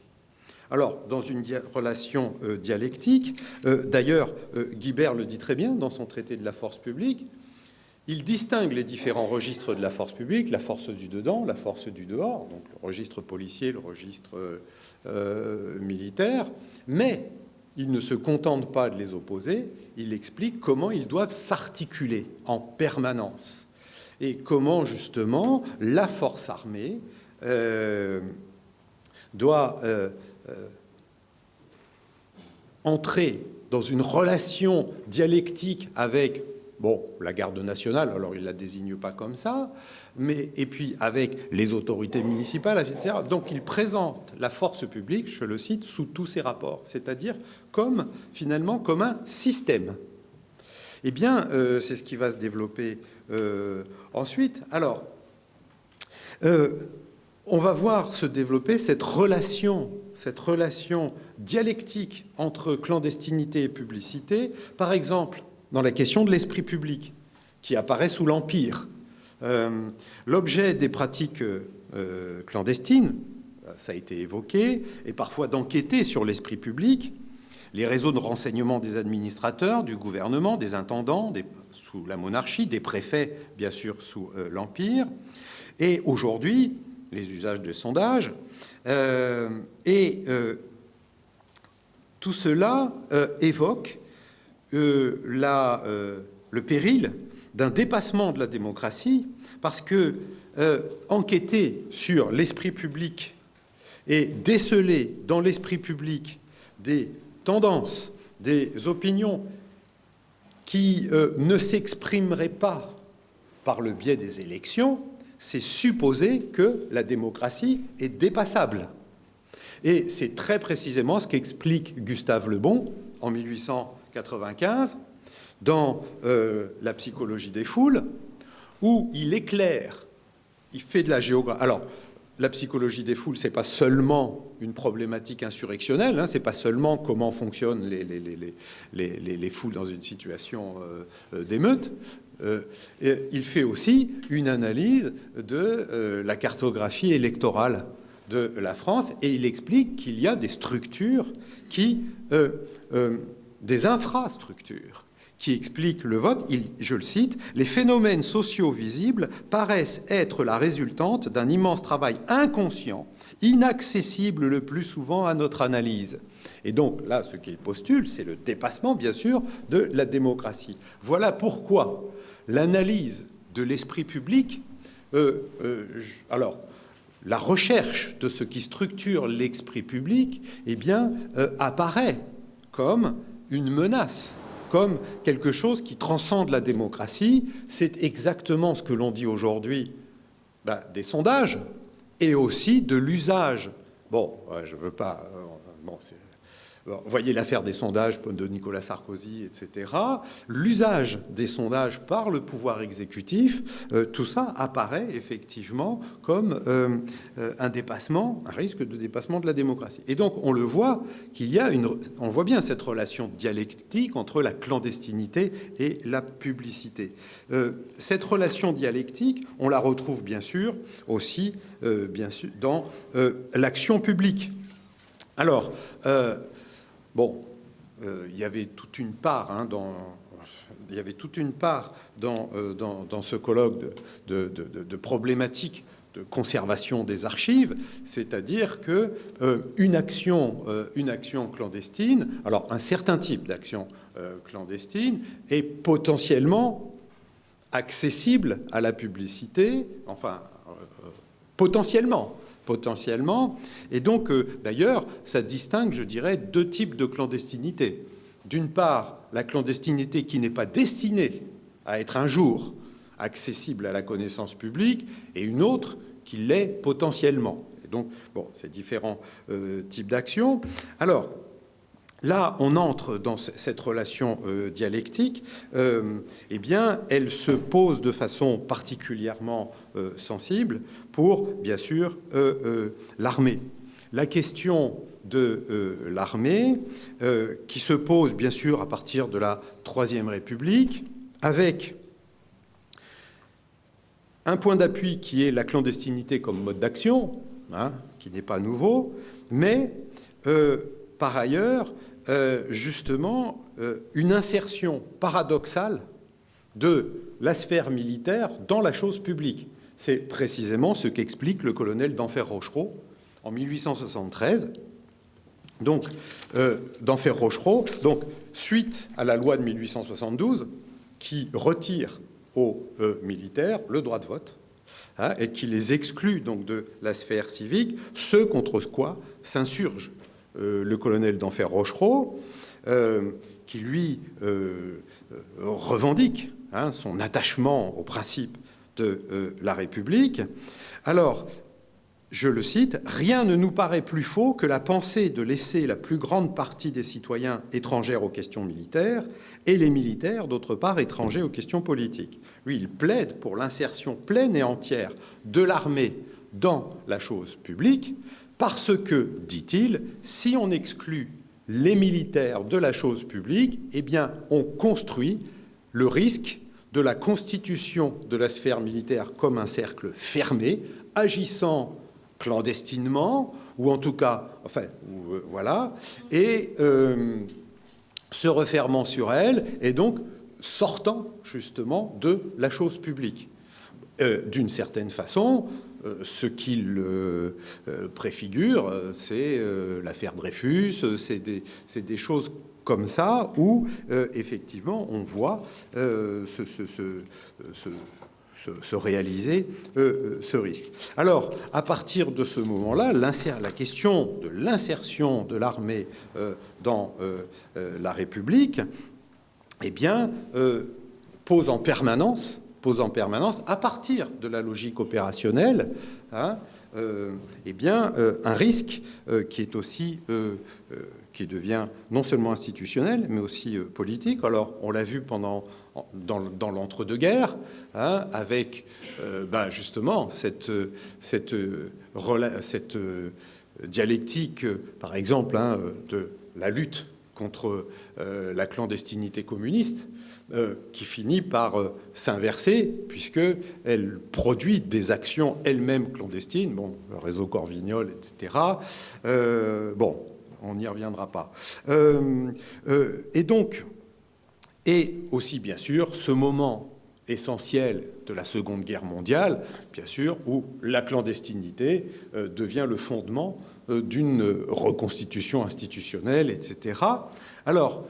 Alors, dans une relation dialectique, d'ailleurs, Guibert le dit très bien dans son traité de la force publique, il distingue les différents registres de la force publique, la force du dedans, la force du dehors, donc le registre policier, le registre militaire, mais il ne se contente pas de les opposer, il explique comment ils doivent s'articuler en permanence et comment, justement, la force armée doit entrer dans une relation dialectique avec bon, la garde nationale, alors il ne la désigne pas comme ça, mais, et puis avec les autorités municipales, etc. Donc il présente la force publique, je le cite, sous tous ses rapports, c'est-à-dire comme, finalement, comme un système. Eh bien, c'est ce qui va se développer ensuite. Alors, on va voir se développer cette relation dialectique entre clandestinité et publicité, par exemple, dans la question de l'esprit public, qui apparaît sous l'Empire. L'objet des pratiques clandestines, ça a été évoqué, et parfois d'enquêter sur l'esprit public, les réseaux de renseignement des administrateurs, du gouvernement, des intendants, sous la monarchie, des préfets, bien sûr, sous l'Empire, et aujourd'hui, les usages de sondage, tout cela évoque le péril d'un dépassement de la démocratie, parce que enquêter sur l'esprit public et déceler dans l'esprit public des tendances, des opinions qui ne s'exprimeraient pas par le biais des élections, c'est supposer que la démocratie est dépassable. Et c'est très précisément ce qu'explique Gustave Le Bon en 1895 dans La psychologie des foules, où il éclaire, il fait de la géographie. Alors, la psychologie des foules, ce n'est pas seulement une problématique insurrectionnelle, hein, ce n'est pas seulement comment fonctionnent les foules dans une situation d'émeute. Il fait aussi une analyse de la cartographie électorale de la France, et il explique qu'il y a des structures des infrastructures qui expliquent le vote. Je le cite, « Les phénomènes sociaux visibles paraissent être la résultante d'un immense travail inconscient, inaccessible le plus souvent à notre analyse. » Et donc là, ce qu'il postule, c'est le dépassement, bien sûr, de la démocratie. Voilà pourquoi l'analyse de l'esprit public, alors, la recherche de ce qui structure l'esprit public, eh bien, apparaît comme une menace, comme quelque chose qui transcende la démocratie. C'est exactement ce que l'on dit aujourd'hui des sondages et aussi de l'usage. Bon, je ne veux pas... vous voyez l'affaire des sondages de Nicolas Sarkozy, etc. L'usage des sondages par le pouvoir exécutif, tout ça apparaît effectivement comme un dépassement, un risque de dépassement de la démocratie. Et donc on le voit on voit bien cette relation dialectique entre la clandestinité et la publicité. Cette relation dialectique, on la retrouve bien sûr aussi dans l'action publique. Alors, il y avait toute une part dans ce colloque de problématiques de conservation des archives, c'est-à-dire que une action clandestine, alors un certain type d'action clandestine est potentiellement accessible à la publicité, enfin potentiellement. Et donc, d'ailleurs, ça distingue, je dirais, deux types de clandestinité. D'une part, la clandestinité qui n'est pas destinée à être un jour accessible à la connaissance publique, et une autre qui l'est potentiellement. Et donc, c'est différents types d'actions. Alors, là, on entre dans cette relation dialectique. Eh bien, elle se pose de façon particulièrement sensible pour, bien sûr, l'armée. La question de l'armée, qui se pose, bien sûr, à partir de la Troisième République, avec un point d'appui qui est la clandestinité comme mode d'action, qui n'est pas nouveau, mais par ailleurs, justement, une insertion paradoxale de la sphère militaire dans la chose publique. C'est précisément ce qu'explique le colonel Denfert-Rochereau en 1873. Donc, Denfert-Rochereau, suite à la loi de 1872, qui retire aux militaires le droit de vote, et qui les exclut donc de la sphère civique, ce contre quoi s'insurge le colonel Denfert-Rochereau, qui lui revendique hein, son attachement au principe de la République. Alors, je le cite, « Rien ne nous paraît plus faux que la pensée de laisser la plus grande partie des citoyens étrangères aux questions militaires et les militaires, d'autre part, étrangers aux questions politiques. » Lui, il plaide pour l'insertion pleine et entière de l'armée dans la chose publique parce que, dit-il, si on exclut les militaires de la chose publique, eh bien, on construit le risque de la constitution de la sphère militaire comme un cercle fermé, agissant clandestinement, ou en tout cas, enfin, voilà, et se refermant sur elle, et donc sortant justement de la chose publique. D'une certaine façon, ce qu'il préfigure, c'est l'affaire Dreyfus, c'est des choses comme ça, où effectivement on voit se réaliser ce risque. Alors, à partir de ce moment-là, la question de l'insertion de l'armée dans la République, eh bien, pose en permanence, à partir de la logique opérationnelle, hein, eh bien, un risque qui est aussi qui devient non seulement institutionnel, mais aussi politique. Alors, on l'a vu dans l'entre-deux-guerres, hein, avec justement cette dialectique, par exemple, hein, de la lutte contre la clandestinité communiste, qui finit par s'inverser, puisqu'elle produit des actions elles-mêmes clandestines, bon, le réseau Corvignol, etc. Bon, on n'y reviendra pas. Et donc, et aussi, bien sûr, ce moment essentiel de la Seconde Guerre mondiale, bien sûr, où la clandestinité devient le fondement d'une reconstitution institutionnelle, etc. Alors,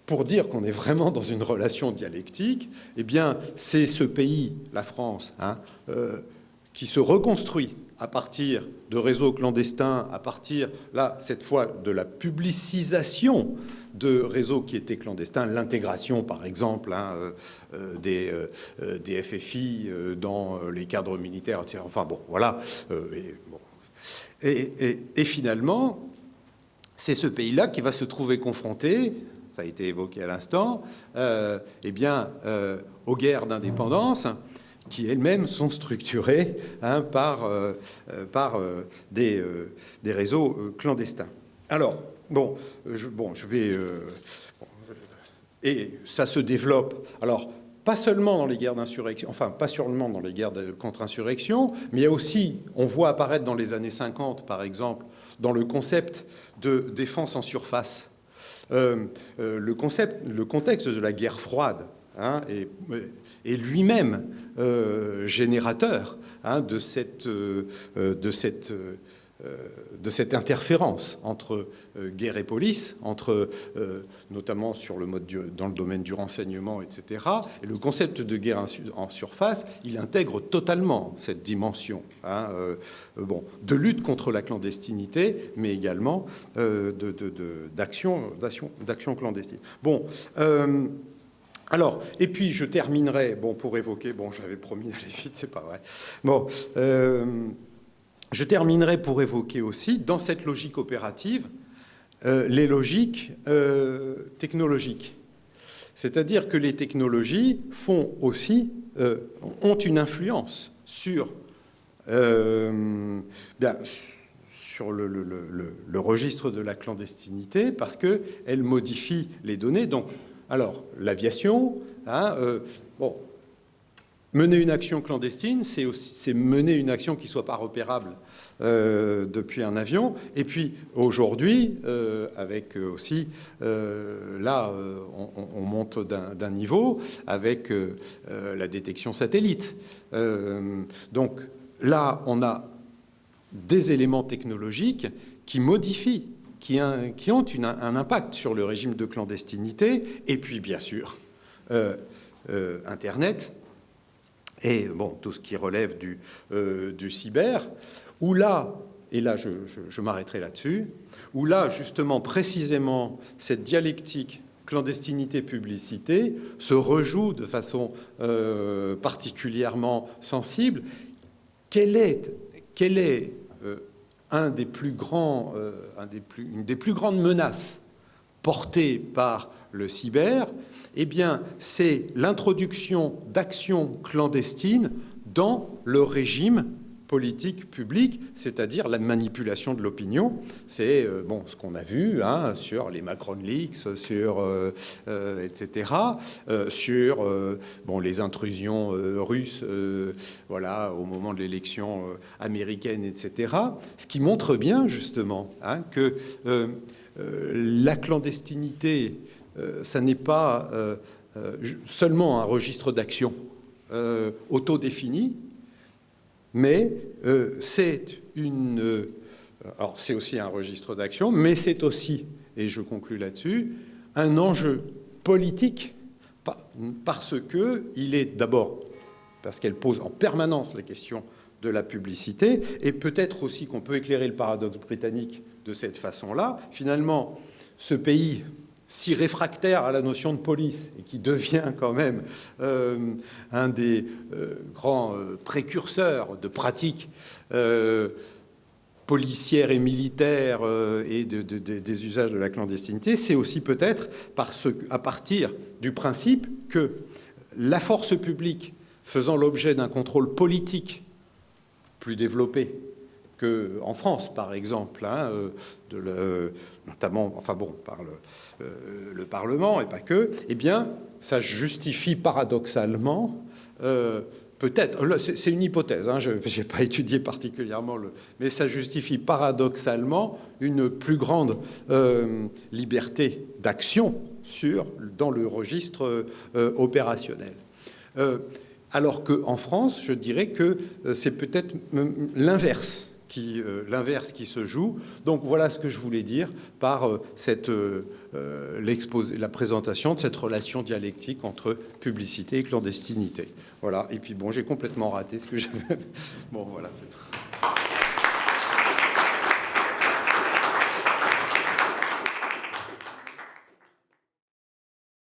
pour dire qu'on est vraiment dans une relation dialectique, eh bien, c'est ce pays, la France, hein, qui se reconstruit à partir de réseaux clandestins, à partir, là, cette fois, de la publicisation de réseaux qui étaient clandestins, l'intégration, par exemple, hein, des FFI dans les cadres militaires, etc. Enfin, bon, voilà. Et finalement, c'est ce pays-là qui va se trouver confronté, ça a été évoqué à l'instant, eh bien, aux guerres d'indépendance, qui elles-mêmes sont structurées, hein, par des réseaux clandestins. Alors, je vais... et ça se développe, alors, pas seulement dans les guerres d'insurrection, enfin, pas seulement dans les guerres de contre-insurrection, mais il y a aussi, on voit apparaître dans les années 50, par exemple, dans le concept de défense en surface, le contexte de la guerre froide, hein, est lui-même générateur, hein, de cette interférence entre guerre et police, notamment dans le domaine du renseignement, etc. Et le concept de guerre en surface, il intègre totalement cette dimension, hein, de lutte contre la clandestinité, mais également d'action clandestine. Bon. Alors, et puis je terminerai, pour évoquer, j'avais promis d'aller vite, c'est pas vrai. Je terminerai pour évoquer aussi, dans cette logique opérative, les logiques technologiques. C'est-à-dire que les technologies font aussi, ont une influence sur le registre de la clandestinité, parce qu'elles modifient les données. Donc, alors, l'aviation, hein, mener une action clandestine, c'est mener une action qui ne soit pas repérable depuis un avion. Et puis, aujourd'hui, avec aussi, là, on monte d'un niveau avec la détection satellite. Donc, là, on a des éléments technologiques qui modifient, qui ont un impact sur le régime de clandestinité, et puis bien sûr Internet, et tout ce qui relève du cyber, où là, et là je m'arrêterai là-dessus, où là justement précisément cette dialectique clandestinité-publicité se rejoue de façon particulièrement sensible. Quel est une des plus grandes menaces portées par le cyber? Eh bien, c'est l'introduction d'actions clandestines dans le régime politique public, c'est-à-dire la manipulation de l'opinion. C'est ce qu'on a vu sur les Macron Leaks, etc., sur les intrusions russes au moment de l'élection américaine, etc., ce qui montre bien justement que la clandestinité, ça n'est pas seulement un registre d'action autodéfini, mais c'est aussi un registre d'action, mais c'est aussi, et je conclus là-dessus, un enjeu politique, parce qu'elle pose en permanence la question de la publicité, et peut-être aussi qu'on peut éclairer le paradoxe britannique de cette façon-là. Finalement, ce pays si réfractaire à la notion de police et qui devient quand même un des grands précurseurs de pratiques policières et militaires et des usages de la clandestinité, c'est aussi peut-être à partir du principe que la force publique faisant l'objet d'un contrôle politique plus développé qu'en France, par exemple, notamment par le Parlement, et pas que, eh bien, ça justifie paradoxalement, peut-être, c'est une hypothèse, je n'ai pas étudié particulièrement, mais ça justifie paradoxalement une plus grande liberté d'action dans le registre opérationnel. Alors qu'en France, je dirais que c'est peut-être l'inverse qui se joue. Donc voilà ce que je voulais dire par la présentation de cette relation dialectique entre publicité et clandestinité. Voilà. Et puis j'ai complètement raté ce que j'avais. Bon, voilà.